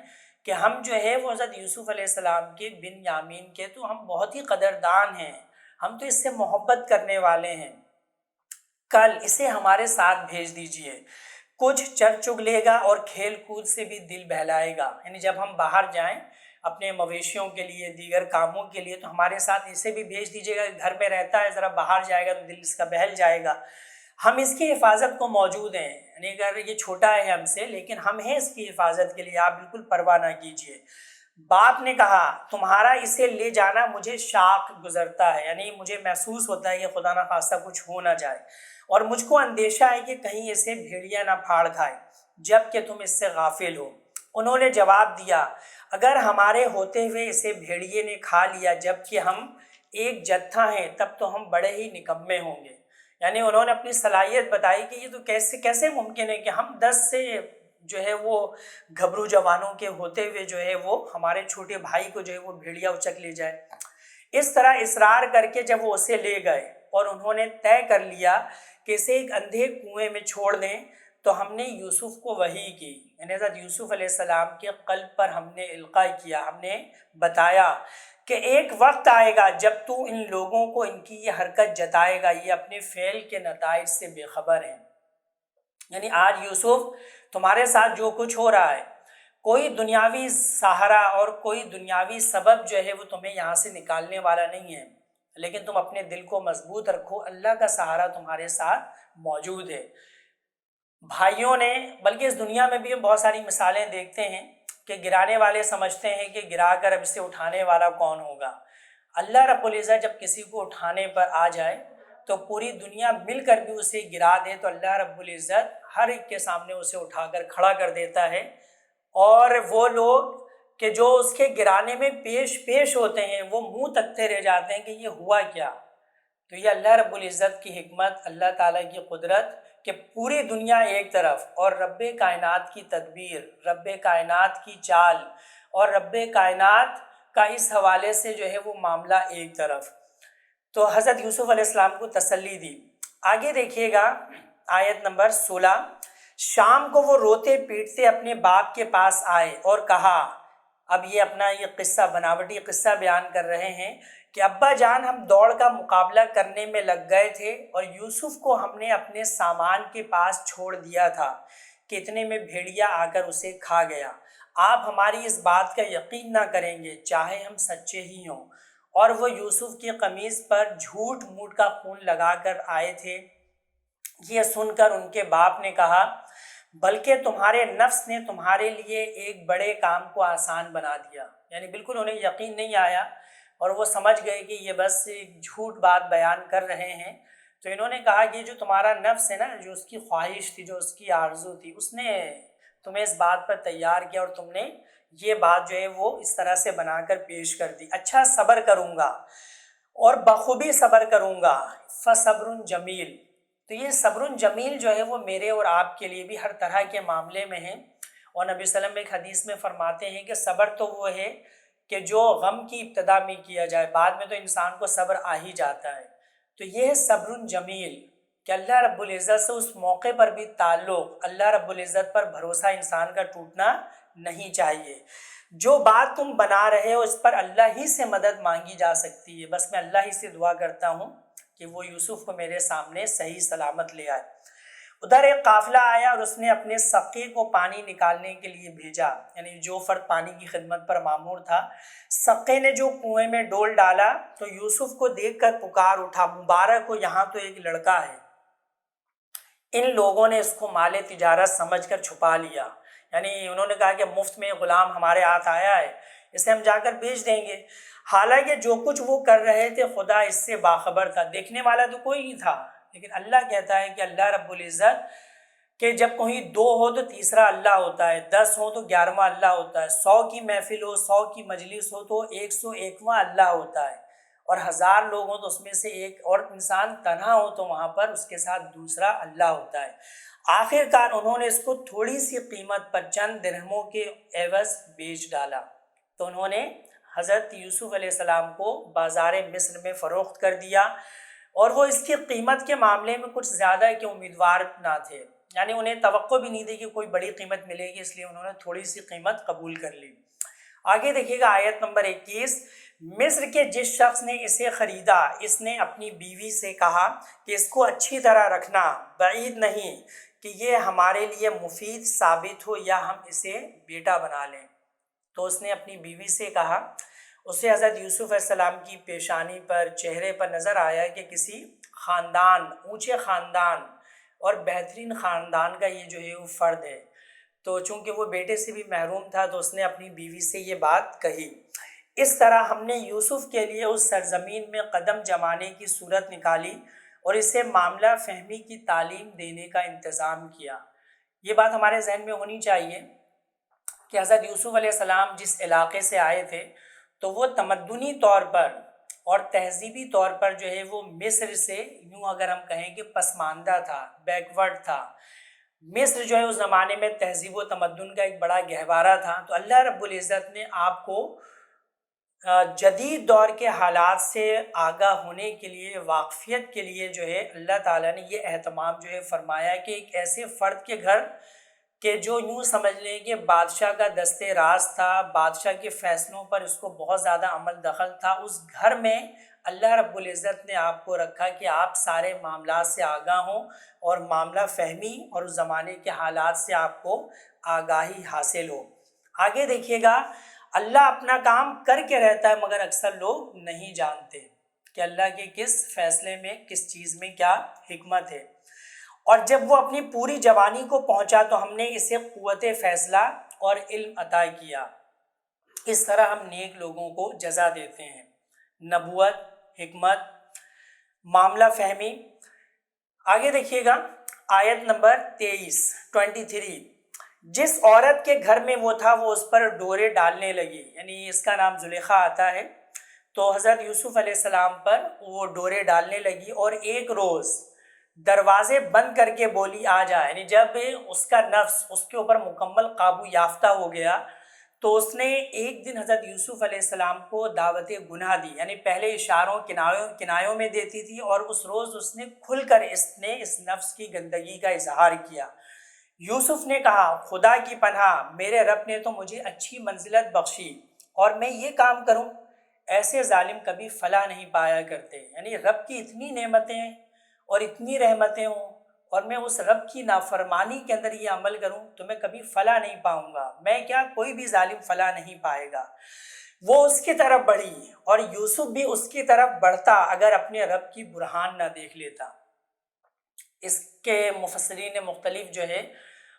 کہ ہم جو ہے وہ حضرت یوسف علیہ السلام کے بن یامین کے تو ہم بہت ہی قدردان ہیں، ہم تو اس سے محبت کرنے والے ہیں، کل اسے ہمارے ساتھ بھیج دیجئے، کچھ چر چگ لے گا اور کھیل کود سے بھی دل بہلائے گا۔ یعنی جب ہم باہر جائیں اپنے مویشیوں کے لیے، دیگر کاموں کے لیے، تو ہمارے ساتھ اسے بھی بھیج دیجیے گا، گھر میں رہتا ہے، ذرا باہر جائے گا تو دل اس کا بہل جائے گا، ہم اس کی حفاظت کو موجود ہیں، یعنی اگر یہ چھوٹا ہے ہم سے لیکن ہم ہیں اس کی حفاظت کے لیے، آپ بالکل پرواہ نہ کیجیے۔ باپ نے کہا تمہارا اسے لے جانا مجھے شاق گزرتا ہے، یعنی مجھے محسوس ہوتا ہے کہ خدا نہ خواستہ کچھ ہو نہ جائے، اور مجھ کو اندیشہ ہے کہ کہیں اسے بھیڑیا نہ پھاڑ کھائے جب کہ تم اس سے غافل ہو۔ انہوں نے جواب دیا، اگر ہمارے ہوتے ہوئے اسے بھیڑیے نے کھا لیا جب کہ ہم ایک جتھا ہیں تب تو ہم بڑے ہی نکمے ہوں گے۔ یعنی انہوں نے اپنی صلاحیت بتائی کہ یہ تو کیسے ممکن ہے کہ ہم 10 سے جو ہے وہ گھبرو جوانوں کے ہوتے ہوئے جو ہے وہ ہمارے چھوٹے بھائی کو جو ہے وہ بھیڑیا اچک لے جائے۔ اس طرح اصرار کر کے جب وہ اسے لے گئے اور انہوں نے طے کر لیا کہ اسے ایک اندھے کنویں میں چھوڑ دیں، تو ہم نے یوسف کو وحی کی، یعنی حضرت یوسف علیہ السلام کے قلب پر ہم نے القاء کیا، ہم نے بتایا کہ ایک وقت آئے گا جب تو ان لوگوں کو ان کی یہ حرکت جتائے گا، یہ اپنے فعل کے نتائج سے بے خبر ہیں۔ یعنی آج یوسف تمہارے ساتھ جو کچھ ہو رہا ہے، کوئی دنیاوی سہارا اور کوئی دنیاوی سبب جو ہے وہ تمہیں یہاں سے نکالنے والا نہیں ہے، لیکن تم اپنے دل کو مضبوط رکھو، اللہ کا سہارا تمہارے ساتھ موجود ہے۔ بھائیوں نے، بلکہ اس دنیا میں بھی ہم بہت ساری مثالیں دیکھتے ہیں کہ گرانے والے سمجھتے ہیں کہ گرا کر اب اسے اٹھانے والا کون ہوگا۔ اللہ رب العزت جب کسی کو اٹھانے پر آ جائے تو پوری دنیا مل کر بھی اسے گرا دے تو اللہ رب العزت ہر ایک کے سامنے اسے اٹھا کر کھڑا کر دیتا ہے، اور وہ لوگ کہ جو اس کے گرانے میں پیش ہوتے ہیں وہ منہ تکتے رہ جاتے ہیں کہ یہ ہوا کیا۔ تو یہ اللہ رب العزت کی حکمت، اللہ تعالیٰ کی قدرت کہ پوری دنیا ایک طرف اور رب کائنات کی تدبیر، رب کائنات کی چال اور رب کائنات کا اس حوالے سے جو ہے وہ معاملہ ایک طرف۔ تو حضرت یوسف علیہ السلام کو تسلی دی۔ آگے دیکھیے گا آیت نمبر 16، شام کو وہ روتے پیٹتے اپنے باپ کے پاس آئے اور کہا، اب یہ اپنا یہ قصہ بناوٹی قصہ بیان کر رہے ہیں کہ ابا جان ہم دوڑ کا مقابلہ کرنے میں لگ گئے تھے اور یوسف کو ہم نے اپنے سامان کے پاس چھوڑ دیا تھا کہ اتنے میں بھیڑیا آ کر اسے کھا گیا۔ آپ ہماری اس بات کا یقین نہ کریں گے چاہے ہم سچے ہی ہوں، اور وہ یوسف کی قمیص پر جھوٹ موٹ کا خون لگا کر آئے تھے۔ یہ سن کر ان کے باپ نے کہا، بلکہ تمہارے نفس نے تمہارے لیے ایک بڑے کام کو آسان بنا دیا۔ یعنی بالکل انہیں یقین نہیں آیا اور وہ سمجھ گئے کہ یہ بس ایک جھوٹ بات بیان کر رہے ہیں۔ تو انہوں نے کہا کہ جو تمہارا نفس ہے نا، جو اس کی خواہش تھی، جو اس کی آرزو تھی، اس نے تمہیں اس بات پر تیار کیا اور تم نے یہ بات جو ہے وہ اس طرح سے بنا کر پیش کر دی. اچھا صبر کروں گا اور بخوبی صبر کروں گا. فصبر جمیل. تو یہ صبر جمیل جو ہے وہ میرے اور آپ کے لیے بھی ہر طرح کے معاملے میں ہے. اور نبی صلی اللہ علیہ وسلم ایک حدیث میں فرماتے ہیں کہ صبر تو وہ ہے کہ جو غم کی ابتدا میں کیا جائے، بعد میں تو انسان کو صبر آ ہی جاتا ہے. تو یہ ہے صبر جمیل کہ اللہ رب العزت سے اس موقع پر بھی تعلق، اللہ رب العزت پر بھروسہ انسان کا ٹوٹنا نہیں چاہیے. جو بات تم بنا رہے ہو اس پر اللہ ہی سے مدد مانگی جا سکتی ہے. بس میں اللہ ہی سے دعا کرتا ہوں کہ وہ یوسف کو میرے سامنے صحیح سلامت لے آئے. ادھر ایک قافلہ آیا اور اس نے اپنے سقی کو پانی نکالنے کے لیے بھیجا، یعنی جو فرد پانی کی خدمت پر مامور تھا. سقے نے جو کنویں میں ڈول ڈالا تو یوسف کو دیکھ کر پکار اٹھا، مبارک ہو، یہاں تو ایک لڑکا ہے. ان لوگوں نے اس کو مال تجارت سمجھ کر چھپا لیا، یعنی انہوں نے کہا کہ مفت میں غلام ہمارے ہاتھ آیا ہے، اسے ہم جا کر بیچ دیں گے. حالانکہ جو کچھ وہ کر رہے تھے خدا اس سے باخبر تھا، دیکھنے والا تو کوئی نہیں تھا. لیکن اللہ کہتا ہے کہ اللہ رب العزت کہ جب کوئی 2 ہو تو تیسرا اللہ ہوتا ہے، 10 ہو تو 11واں اللہ ہوتا ہے، 100 کی محفل ہو، 100 کی مجلس ہو تو 101واں اللہ ہوتا ہے، اور 1000 لوگ ہوں تو اس میں سے ایک اور انسان تنہا ہو تو وہاں پر اس کے ساتھ دوسرا اللہ ہوتا ہے. آخر کار انہوں نے اس کو تھوڑی سی قیمت پر چند درہموں کے عوض بیچ ڈالا. تو انہوں نے حضرت یوسف علیہ السلام کو بازار مصر میں فروخت کر دیا، اور وہ اس کی قیمت کے معاملے میں کچھ زیادہ کے امیدوار نہ تھے، یعنی انہیں توقع بھی نہیں تھی کہ کوئی بڑی قیمت ملے گی، اس لیے انہوں نے تھوڑی سی قیمت قبول کر لی. آگے دیکھیے گا آیت نمبر 21. مصر کے جس شخص نے اسے خریدا اس نے اپنی بیوی سے کہا کہ اس کو اچھی طرح رکھنا، بعید نہیں کہ یہ ہمارے لیے مفید ثابت ہو یا ہم اسے بیٹا بنا لیں. تو اس نے اپنی بیوی سے کہا. اسے حضرت یوسف علیہ السلام کی پیشانی پر، چہرے پر نظر آیا کہ کسی خاندان، اونچے خاندان اور بہترین خاندان کا یہ جو ہے وہ فرد ہے. تو چونکہ وہ بیٹے سے بھی محروم تھا تو اس نے اپنی بیوی سے یہ بات کہی. اس طرح ہم نے یوسف کے لیے اس سرزمین میں قدم جمانے کی صورت نکالی اور اسے معاملہ فہمی کی تعلیم دینے کا انتظام کیا. یہ بات ہمارے ذہن میں ہونی چاہیے کہ حضرت یوسف علیہ السلام جس علاقے سے آئے تھے تو وہ تمدنی طور پر اور تہذیبی طور پر جو ہے وہ مصر سے یوں اگر ہم کہیں کہ پسماندہ تھا، بیکورڈ تھا. مصر جو ہے اس زمانے میں تہذیب و تمدن کا ایک بڑا گہوارہ تھا. تو اللہ رب العزت نے آپ کو جدید دور کے حالات سے آگاہ ہونے کے لیے، واقفیت کے لیے جو ہے اللہ تعالیٰ نے یہ اہتمام جو ہے فرمایا کہ ایک ایسے فرد کے گھر کہ جو یوں سمجھ لیں کہ بادشاہ کا دست راز تھا، بادشاہ کے فیصلوں پر اس کو بہت زیادہ عمل دخل تھا، اس گھر میں اللہ رب العزت نے آپ کو رکھا کہ آپ سارے معاملات سے آگاہ ہوں اور معاملہ فہمی اور اس زمانے کے حالات سے آپ کو آگاہی حاصل ہو. آگے دیکھیے گا اللہ اپنا کام کر کے رہتا ہے مگر اکثر لوگ نہیں جانتے کہ اللہ کے کس فیصلے میں، کس چیز میں کیا حکمت ہے. اور جب وہ اپنی پوری جوانی کو پہنچا تو ہم نے اسے قوت فیصلہ اور علم عطا کیا. اس طرح ہم نیک لوگوں کو جزا دیتے ہیں. نبوت، حکمت، معاملہ فہمی. آگے دیکھیے گا آیت نمبر 23. جس عورت کے گھر میں وہ تھا وہ اس پر ڈورے ڈالنے لگی، یعنی اس کا نام زلیخا آتا ہے. تو حضرت یوسف علیہ السلام پر وہ ڈورے ڈالنے لگی اور ایک روز دروازے بند کر کے بولی آ جا. یعنی جب اس کا نفس اس کے اوپر مکمل قابو یافتہ ہو گیا تو اس نے ایک دن حضرت یوسف علیہ السلام کو دعوت گناہ دی، یعنی پہلے اشاروں کنایوں میں دیتی تھی، اور اس روز اس نے کھل کر اس نفس کی گندگی کا اظہار کیا. یوسف نے کہا خدا کی پناہ، میرے رب نے تو مجھے اچھی منزلت بخشی اور میں یہ کام کروں؟ ایسے ظالم کبھی فلاح نہیں پایا کرتے. یعنی رب کی اتنی نعمتیں اور اتنی رحمتیں ہوں اور میں اس رب کی نافرمانی کے اندر یہ عمل کروں تو میں کبھی فلاح نہیں پاؤں گا. میں کیا، کوئی بھی ظالم فلاح نہیں پائے گا. وہ اس کی طرف بڑھی اور یوسف بھی اس کی طرف بڑھتا اگر اپنے رب کی برہان نہ دیکھ لیتا. اس کے مفسرین نے مختلف جو ہے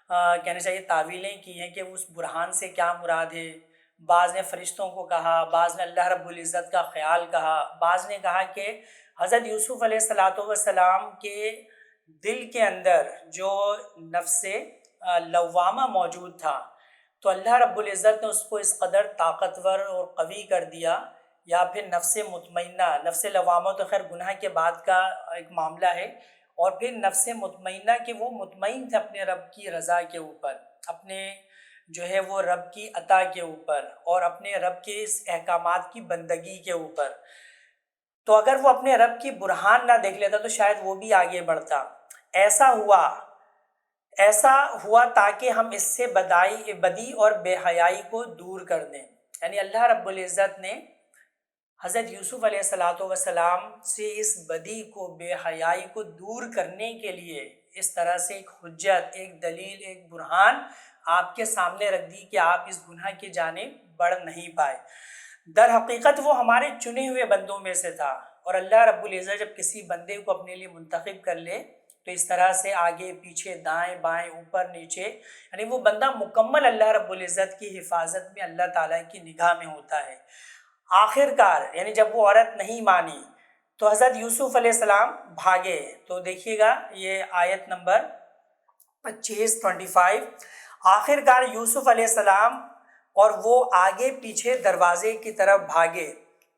کہنا چاہیے تعویلیں کی ہیں کہ اس برہان سے کیا مراد ہے. بعض نے فرشتوں کو کہا، بعض نے اللہ رب العزت کا خیال کہا، بعض نے کہا کہ حضرت یوسف علیہ السلام کے دل کے اندر جو نفس لوامہ موجود تھا، تو اللہ رب العزت نے اس کو اس قدر طاقتور اور قوی کر دیا، یا پھر نفس مطمئنہ، نفس لوامہ تو خیر گناہ کے بعد کا ایک معاملہ ہے، اور پھر نفس مطمئنہ کہ وہ مطمئن تھے اپنے رب کی رضا کے اوپر، اپنے جو ہے وہ رب کی عطا کے اوپر، اور اپنے رب کے اس احکامات کی بندگی کے اوپر۔ تو اگر وہ اپنے رب کی برہان نہ دیکھ لیتا تو شاید وہ بھی آگے بڑھتا۔ ایسا ہوا تاکہ ہم اس سے بدی اور بے حیائی کو دور کر دیں، یعنی اللہ رب العزت نے حضرت یوسف علیہ السلام سے اس بدی کو، بے حیائی کو دور کرنے کے لیے اس طرح سے ایک حجت، ایک دلیل، ایک برہان آپ کے سامنے رکھ دی کہ آپ اس گناہ کی جانب بڑھ نہیں پائے۔ در حقیقت وہ ہمارے چنے ہوئے بندوں میں سے تھا، اور اللہ رب العزت جب کسی بندے کو اپنے لیے منتخب کر لے تو اس طرح سے آگے پیچھے دائیں بائیں اوپر نیچے، یعنی وہ بندہ مکمل اللہ رب العزت کی حفاظت میں، اللہ تعالیٰ کی نگاہ میں ہوتا ہے۔ آخر کار یعنی جب وہ عورت نہیں مانی تو حضرت یوسف علیہ السلام بھاگے، تو دیکھیے گا یہ آیت نمبر 25 آخر کار یوسف علیہ السلام اور وہ آگے پیچھے دروازے کی طرف بھاگے،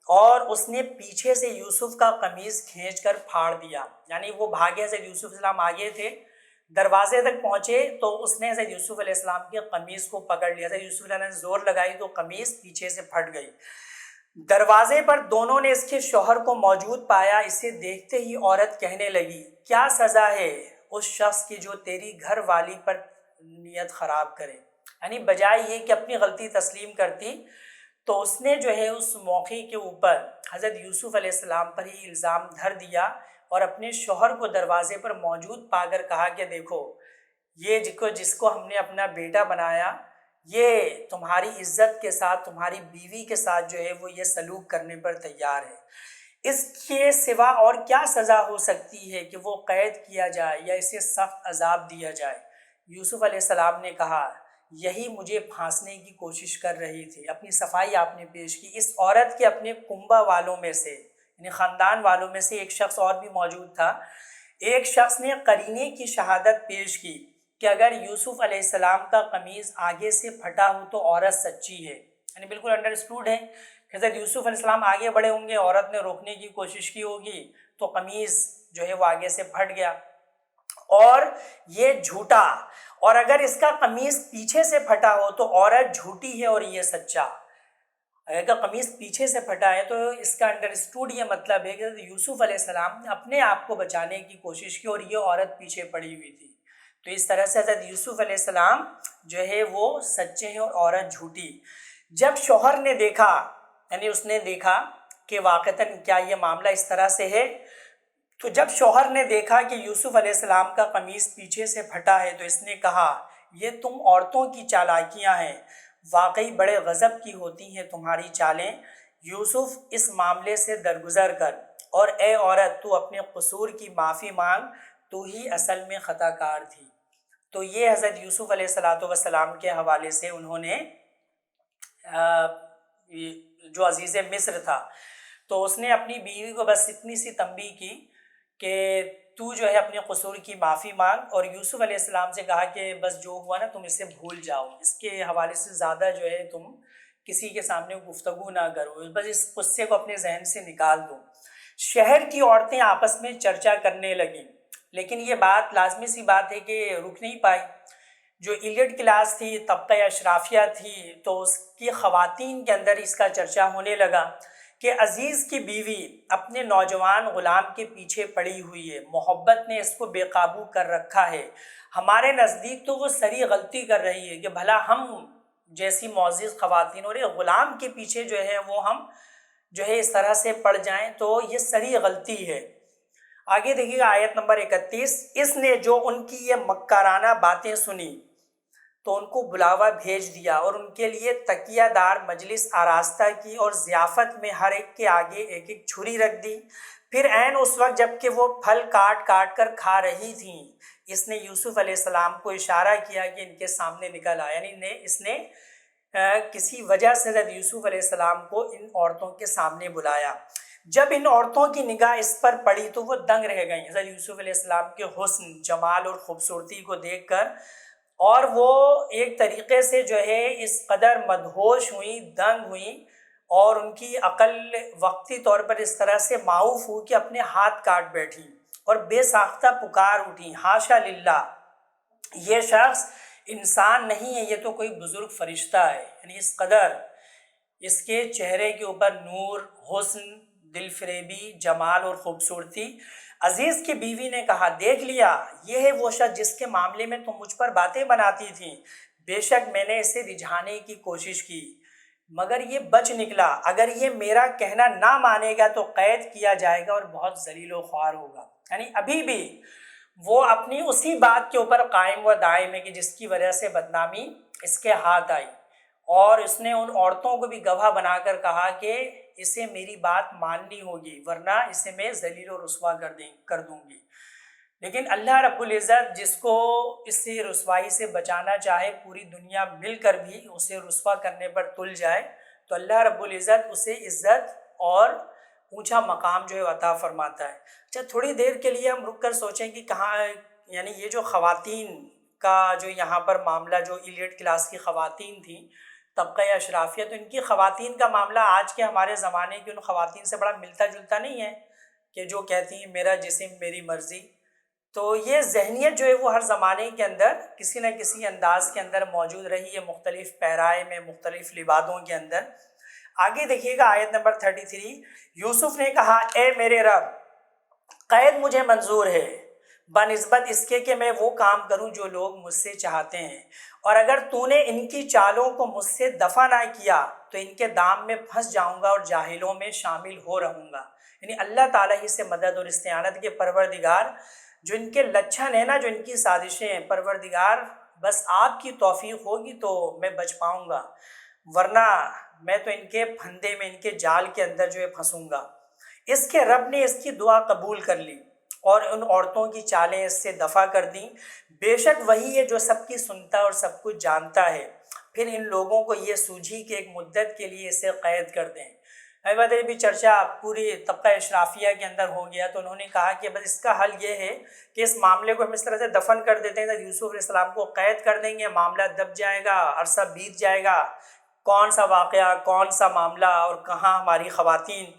اور اس نے پیچھے سے یوسف کا قمیص کھینچ کر پھاڑ دیا، یعنی وہ بھاگے، حضرت یوسف علیہ السلام آگے تھے، دروازے تک پہنچے تو اس نے حضرت یوسف علیہ السلام کے قمیص کو پکڑ لیا، حضرت یوسف علیہ السلام نے زور لگائی تو قمیص پیچھے سے پھٹ گئی۔ دروازے پر دونوں نے اس کے شوہر کو موجود پایا، اسے دیکھتے ہی عورت کہنے لگی، کیا سزا ہے اس شخص کی جو تیری گھر والی پر نیت خراب کرے، یعنی بجائے یہ کہ اپنی غلطی تسلیم کرتی تو اس نے جو ہے اس موقع کے اوپر حضرت یوسف علیہ السلام پر ہی الزام دھر دیا، اور اپنے شوہر کو دروازے پر موجود پا کر کہا کہ دیکھو یہ جس کو ہم نے اپنا بیٹا بنایا، یہ تمہاری عزت کے ساتھ، تمہاری بیوی کے ساتھ جو ہے وہ یہ سلوک کرنے پر تیار ہے، اس کے سوا اور کیا سزا ہو سکتی ہے کہ وہ قید کیا جائے یا اسے سخت عذاب دیا جائے۔ یوسف علیہ السلام نے کہا یہی مجھے پھانسنے کی کوشش کر رہی تھی۔ اپنی صفائی آپ نے پیش کی۔ اس عورت کے اپنے کنبہ والوں میں سے، یعنی خاندان والوں میں سے ایک شخص اور بھی موجود تھا، ایک شخص نے قرینے کی شہادت پیش کی کہ اگر یوسف علیہ السلام کا قمیض آگے سے پھٹا ہو تو عورت سچی ہے، یعنی بالکل انڈرسٹوڈ ہے کہ حضرت یوسف علیہ السلام آگے بڑھے ہوں گے، عورت نے روکنے کی کوشش کی ہوگی تو قمیض جو ہے وہ آگے سے پھٹ گیا، اور یہ جھوٹا، اور اگر اس کا قمیض پیچھے سے پھٹا ہو تو عورت جھوٹی ہے اور یہ سچا۔ اگر قمیض پیچھے سے پھٹا ہے تو اس کا انڈرسٹوڈ یہ مطلب ہے کہ یوسف علیہ السلام نے اپنے آپ کو بچانے کی کوشش کی اور یہ عورت پیچھے پڑی ہوئی تھی، تو اس طرح سے حضرت یوسف علیہ السلام جو ہے وہ سچے ہیں اور عورت جھوٹی۔ جب شوہر نے دیکھا، یعنی اس نے دیکھا کہ واقعتاً کیا یہ معاملہ اس طرح سے ہے، تو جب شوہر نے دیکھا کہ یوسف علیہ السلام کا قمیص پیچھے سے پھٹا ہے تو اس نے کہا یہ تم عورتوں کی چالاکیاں ہیں، واقعی بڑے غضب کی ہوتی ہیں تمہاری چالیں۔ یوسف اس معاملے سے درگزر کر، اور اے عورت تو اپنے قصور کی معافی مانگ، تو ہی اصل میں خطا کار تھی۔ تو یہ حضرت یوسف علیہ السلام کے حوالے سے انہوں نے جو عزیز مصر تھا تو اس نے اپنی بیوی کو بس اتنی سی تنبیہ کی کہ تو جو ہے اپنے قصور کی معافی مانگ، اور یوسف علیہ السلام سے کہا کہ بس جو ہوا نا تم اسے بھول جاؤ، اس کے حوالے سے زیادہ جو ہے تم کسی کے سامنے گفتگو نہ کرو، بس اس قصے کو اپنے ذہن سے نکال دو۔ شہر کی عورتیں آپس میں چرچا کرنے لگیں، لیکن یہ بات لازمی سی بات ہے کہ رک نہیں پائی۔ جو ایلیٹ کلاس تھی، طبقہ اشرافیہ تھی، تو اس کی خواتین کے اندر اس کا چرچا ہونے لگا کہ عزیز کی بیوی اپنے نوجوان غلام کے پیچھے پڑی ہوئی ہے، محبت نے اس کو بے قابو کر رکھا ہے، ہمارے نزدیک تو وہ سری غلطی کر رہی ہے کہ بھلا ہم جیسی معزز خواتین اور ایک غلام کے پیچھے جو ہے وہ ہم جو ہے اس طرح سے پڑ جائیں، تو یہ سری غلطی ہے۔ آگے دیکھیے گا آیت نمبر 31، اس نے جو ان کی یہ مکارانہ باتیں سنی تو ان کو بلاوا بھیج دیا اور ان کے لیے تکیہ دار مجلس آراستہ کی اور ضیافت میں ہر ایک کے آگے ایک ایک چھری رکھ دی۔ پھر عین اس وقت جب کہ وہ پھل کاٹ کاٹ کر کھا رہی تھیں، اس نے یوسف علیہ السلام کو اشارہ کیا کہ ان کے سامنے نکل آیا، یعنی اس نے کسی وجہ سے حضرت یوسف علیہ السلام کو ان عورتوں کے سامنے بلایا۔ جب ان عورتوں کی نگاہ اس پر پڑی تو وہ دنگ رہ گئیں۔ حضرت یوسف علیہ السلام کے حسن، جمال اور خوبصورتی کو دیکھ کر اور وہ ایک طریقے سے جو ہے اس قدر مدہوش ہوئیں، دنگ ہوئیں، اور ان کی عقل وقتی طور پر اس طرح سے معوف ہو کہ اپنے ہاتھ کاٹ بیٹھیں اور بے ساختہ پکار اٹھیں، حاشا للہ، یہ شخص انسان نہیں ہے، یہ تو کوئی بزرگ فرشتہ ہے. یعنی اس قدر اس کے چہرے کے اوپر نور، حسن، دل فریبی، جمال اور خوبصورتی. عزیز کی بیوی نے کہا دیکھ لیا، یہ ہے وہ شخص جس کے معاملے میں تم مجھ پر باتیں بناتی تھیں. بے شک میں نے اسے رجھانے کی کوشش کی مگر یہ بچ نکلا. اگر یہ میرا کہنا نہ مانے گا تو قید کیا جائے گا اور بہت ذلیل و خوار ہوگا. یعنی ابھی بھی وہ اپنی اسی بات کے اوپر قائم و دائم ہے کہ جس کی وجہ سے بدنامی اس کے ہاتھ آئی، اور اس نے ان عورتوں کو بھی گواہ بنا کر کہا کہ اسے میری بات ماننی ہوگی ورنہ اسے میں ذلیل و رسوا کر دوں گی. لیکن اللہ رب العزت جس کو اس سے رسوائی سے بچانا چاہے، پوری دنیا مل کر بھی اسے رسوا کرنے پر تل جائے تو اللہ رب العزت اسے عزت اور اونچا مقام جو ہے عطا فرماتا ہے. اچھا، تھوڑی دیر کے لیے ہم رک کر سوچیں کہ کہاں، یعنی یہ جو خواتین کا جو یہاں پر معاملہ، جو ایلیٹ کلاس کی خواتین تھیں، طبقہ اشرافیہ، تو ان کی خواتین کا معاملہ آج کے ہمارے زمانے کی ان خواتین سے بڑا ملتا جلتا نہیں ہے کہ جو کہتی ہیں میرا جسم میری مرضی. تو یہ ذہنیت جو ہے وہ ہر زمانے کے اندر کسی نہ کسی انداز کے اندر موجود رہی ہے، مختلف پیرائے میں، مختلف لبادوں کے اندر. آگے دیکھیے گا آیت نمبر 33. یوسف نے کہا اے میرے رب، قید مجھے منظور ہے بنسبت اس کے کہ میں وہ کام کروں جو لوگ مجھ سے چاہتے ہیں، اور اگر تو نے ان کی چالوں کو مجھ سے دفع نہ کیا تو ان کے دام میں پھنس جاؤں گا اور جاہلوں میں شامل ہو رہوں گا. یعنی اللہ تعالیٰ ہی سے مدد اور استعانت کے پروردگار، جو ان کے لچھن ہیں نا، جو ان کی سازشیں ہیں، پروردگار بس آپ کی توفیق ہوگی تو میں بچ پاؤں گا، ورنہ میں تو ان کے پھندے میں، ان کے جال کے اندر جو ہے پھنسوں گا. اس کے رب نے اس کی دعا قبول کر لی اور ان عورتوں کی چالیں اس سے دفع کر دیں. بے شک وہی ہے جو سب کی سنتا اور سب کچھ جانتا ہے. پھر ان لوگوں کو یہ سوجھی کہ ایک مدت کے لیے اسے قید کر دیں. بات بھی چرچا پوری طبقہ اشرافیہ کے اندر ہو گیا، تو انہوں نے کہا کہ بس اس کا حل یہ ہے کہ اس معاملے کو ہم اس طرح سے دفن کر دیتے ہیں، تو یوسف علیہ السلام کو قید کر دیں گے، معاملہ دب جائے گا، عرصہ بیت جائے گا، کون سا واقعہ، کون سا معاملہ اور کہاں ہماری خواتین.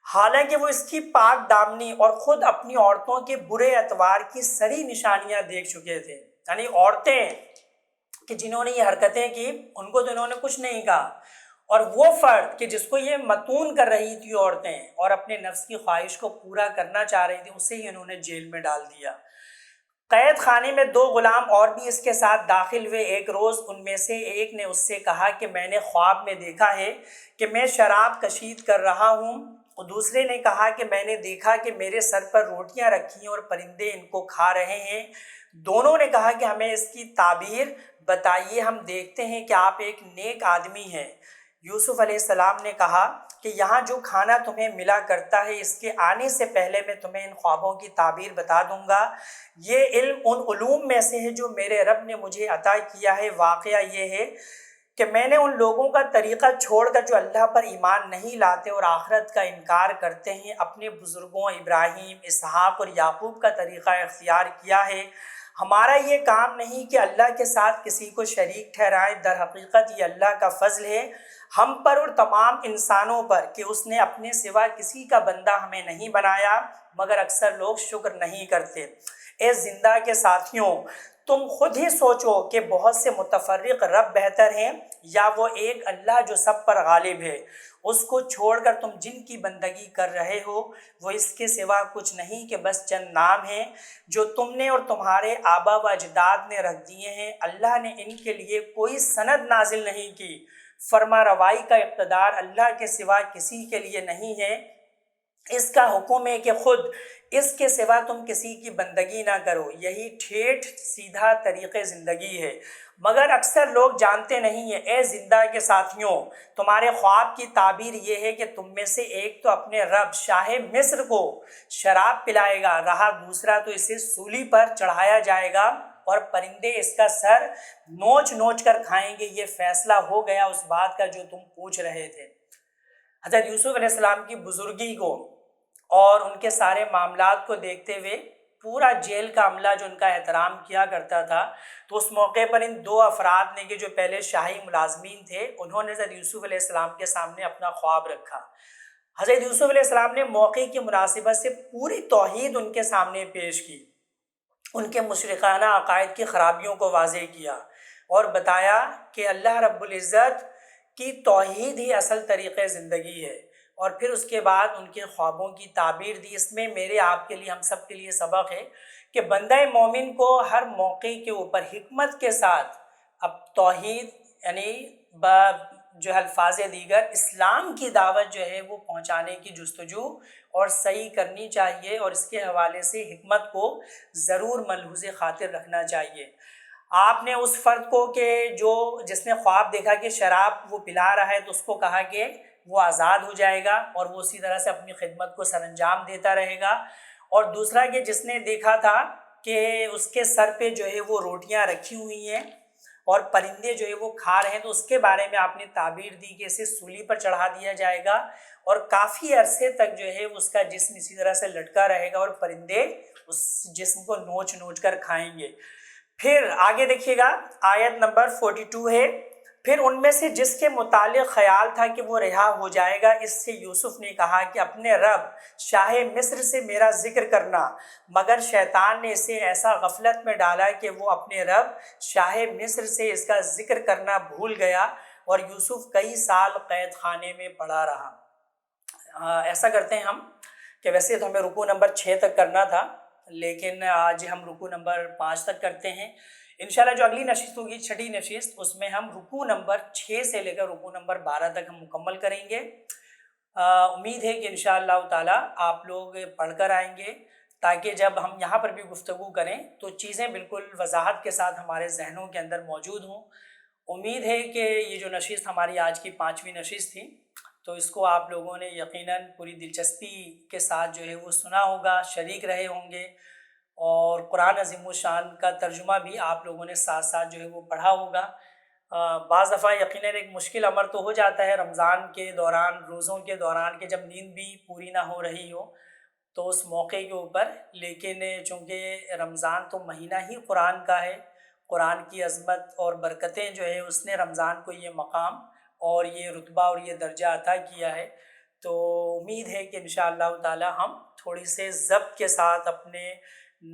حالانکہ وہ اس کی پاک دامنی اور خود اپنی عورتوں کے برے اطوار کی سری نشانیاں دیکھ چکے تھے. یعنی عورتیں کہ جنہوں نے یہ حرکتیں کی ان کو تو انہوں نے کچھ نہیں کہا، اور وہ فرد کہ جس کو یہ متون کر رہی تھی عورتیں اور اپنے نفس کی خواہش کو پورا کرنا چاہ رہی تھی، اسے ہی انہوں نے جیل میں ڈال دیا. قید خانے میں 2 غلام اور بھی اس کے ساتھ داخل ہوئے. ایک روز ان میں سے ایک نے اس سے کہا کہ میں نے خواب میں دیکھا ہے کہ میں شراب کشید کر رہا ہوں، اور دوسرے نے کہا کہ میں نے دیکھا کہ میرے سر پر روٹیاں رکھی ہیں اور پرندے ان کو کھا رہے ہیں. دونوں نے کہا کہ ہمیں اس کی تعبیر بتائیے، ہم دیکھتے ہیں کہ آپ ایک نیک آدمی ہیں. یوسف علیہ السلام نے کہا کہ یہاں جو کھانا تمہیں ملا کرتا ہے، اس کے آنے سے پہلے میں تمہیں ان خوابوں کی تعبیر بتا دوں گا. یہ علم ان علوم میں سے ہے جو میرے رب نے مجھے عطا کیا ہے. واقعہ یہ ہے کہ میں نے ان لوگوں کا طریقہ چھوڑ کر جو اللہ پر ایمان نہیں لاتے اور آخرت کا انکار کرتے ہیں، اپنے بزرگوں ابراہیم، اسحاق اور یعقوب کا طریقہ اختیار کیا ہے. ہمارا یہ کام نہیں کہ اللہ کے ساتھ کسی کو شریک ٹھہرائیں، در حقیقت یہ اللہ کا فضل ہے ہم پر اور تمام انسانوں پر کہ اس نے اپنے سوا کسی کا بندہ ہمیں نہیں بنایا، مگر اکثر لوگ شکر نہیں کرتے. اے زندہ کے ساتھیوں، تم خود ہی سوچو کہ بہت سے متفرق رب بہتر ہیں یا وہ ایک اللہ جو سب پر غالب ہے. اس کو چھوڑ کر تم جن کی بندگی کر رہے ہو وہ اس کے سوا کچھ نہیں کہ بس چند نام ہیں جو تم نے اور تمہارے آبا و اجداد نے رکھ دیے ہیں. اللہ نے ان کے لیے کوئی سند نازل نہیں کی. فرما روائی کا اقتدار اللہ کے سوا کسی کے لیے نہیں ہے. اس کا حکم ہے کہ خود اس کے سوا تم کسی کی بندگی نہ کرو. یہی ٹھیٹھ سیدھا طریق زندگی ہے، مگر اکثر لوگ جانتے نہیں ہیں. اے زندہ کے ساتھیوں، تمہارے خواب کی تعبیر یہ ہے کہ تم میں سے ایک تو اپنے رب شاہ مصر کو شراب پلائے گا، رہا دوسرا تو اسے سولی پر چڑھایا جائے گا اور پرندے اس کا سر نوچ نوچ کر کھائیں گے. یہ فیصلہ ہو گیا اس بات کا جو تم پوچھ رہے تھے. حضرت یوسف علیہ السلام کی بزرگی کو اور ان کے سارے معاملات کو دیکھتے ہوئے پورا جیل کا عملہ جو ان کا احترام کیا کرتا تھا، تو اس موقع پر ان دو افراد نے کہ جو پہلے شاہی ملازمین تھے، انہوں نے حضرت یوسف علیہ السلام کے سامنے اپنا خواب رکھا۔ حضرت یوسف علیہ السلام نے موقع کی مناسبت سے پوری توحید ان کے سامنے پیش کی، ان کے مشرکانہ عقائد کی خرابیوں کو واضح کیا اور بتایا کہ اللہ رب العزت کی توحید ہی اصل طریقۂ زندگی ہے، اور پھر اس کے بعد ان کے خوابوں کی تعبیر دی۔ اس میں میرے آپ کے لیے، ہم سب کے لیے سبق ہے کہ بندہ مومن کو ہر موقع کے اوپر حکمت کے ساتھ اب توحید یعنی جو الفاظ دیگر اسلام کی دعوت جو ہے وہ پہنچانے کی جستجو اور صحیح کرنی چاہیے، اور اس کے حوالے سے حکمت کو ضرور ملحوظ خاطر رکھنا چاہیے۔ آپ نے اس فرد کو کہ جس نے خواب دیکھا کہ شراب وہ پلا رہا ہے، تو اس کو کہا کہ وہ آزاد ہو جائے گا اور وہ اسی طرح سے اپنی خدمت کو سر انجام دیتا رہے گا۔ اور دوسرا کہ جس نے دیکھا تھا کہ اس کے سر پہ جو ہے وہ روٹیاں رکھی ہوئی ہیں اور پرندے جو ہے وہ کھا رہے ہیں، تو اس کے بارے میں آپ نے تعبیر دی کہ اسے سولی پر چڑھا دیا جائے گا اور کافی عرصے تک جو ہے اس کا جسم اسی طرح سے لٹکا رہے گا اور پرندے اس جسم کو نوچ نوچ کر کھائیں گے۔ پھر آگے دیکھیے گا، آیت نمبر 42 ہے، پھر ان میں سے جس کے متعلق خیال تھا کہ وہ رہا ہو جائے گا، اس سے یوسف نے کہا کہ اپنے رب شاہ مصر سے میرا ذکر کرنا، مگر شیطان نے اسے ایسا غفلت میں ڈالا کہ وہ اپنے رب شاہ مصر سے اس کا ذکر کرنا بھول گیا اور یوسف کئی سال قید خانے میں پڑا رہا۔ ایسا کرتے ہیں ہم کہ ویسے تو ہمیں رکوع نمبر 6 تک کرنا تھا، لیکن آج ہم رکوع نمبر 5 تک کرتے ہیں۔ انشاءاللہ جو اگلی نشست ہوگی، چھٹی نشست، اس میں ہم رکوع نمبر 6 سے لے کر رکوع نمبر 12 تک ہم مکمل کریں گے۔ امید ہے کہ انشاءاللہ تعالی آپ لوگ پڑھ کر آئیں گے، تاکہ جب ہم یہاں پر بھی گفتگو کریں تو چیزیں بالکل وضاحت کے ساتھ ہمارے ذہنوں کے اندر موجود ہوں۔ امید ہے کہ یہ جو نشست ہماری آج کی 5ویں نشست تھی، تو اس کو آپ لوگوں نے یقیناً پوری دلچسپی کے ساتھ جو ہے وہ سنا ہوگا، شریک رہے ہوں گے، اور قرآن عظیم الشان کا ترجمہ بھی آپ لوگوں نے ساتھ ساتھ جو ہے وہ پڑھا ہوگا۔ بعض دفعہ یقیناً ایک مشکل امر تو ہو جاتا ہے رمضان کے دوران، روزوں کے دوران، کہ جب نیند بھی پوری نہ ہو رہی ہو تو اس موقع کے اوپر، لیکن چونکہ رمضان تو مہینہ ہی قرآن کا ہے، قرآن کی عظمت اور برکتیں جو ہے اس نے رمضان کو یہ مقام اور یہ رتبہ اور یہ درجہ عطا کیا ہے، تو امید ہے کہ انشاءاللہ تعالی ہم تھوڑی سے ضبط کے ساتھ اپنے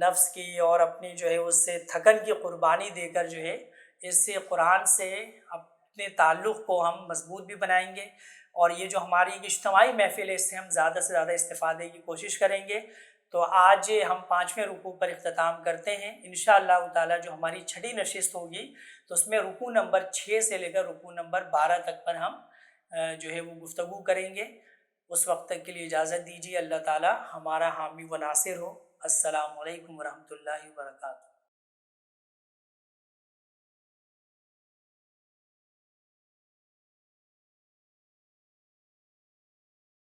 نفس کی اور اپنی جو ہے اس سے تھکن کی قربانی دے کر جو ہے اس سے قرآن سے اپنے تعلق کو ہم مضبوط بھی بنائیں گے، اور یہ جو ہماری اجتماعی محفل ہے اس سے ہم زیادہ سے زیادہ استفادے کی کوشش کریں گے۔ تو آج ہم 5ویں رکوع پر اختتام کرتے ہیں۔ انشاءاللہ تعالی جو ہماری چھٹی نشست ہوگی تو اس میں رکوع نمبر 6 سے لے کر رکوع نمبر 12 تک پر ہم جو ہے وہ گفتگو کریں گے۔ اس وقت تک کے لیے اجازت دیجیے۔ اللہ تعالی ہمارا حامی و ناصر ہو۔ السلام علیکم ورحمۃ اللہ وبرکاتہ۔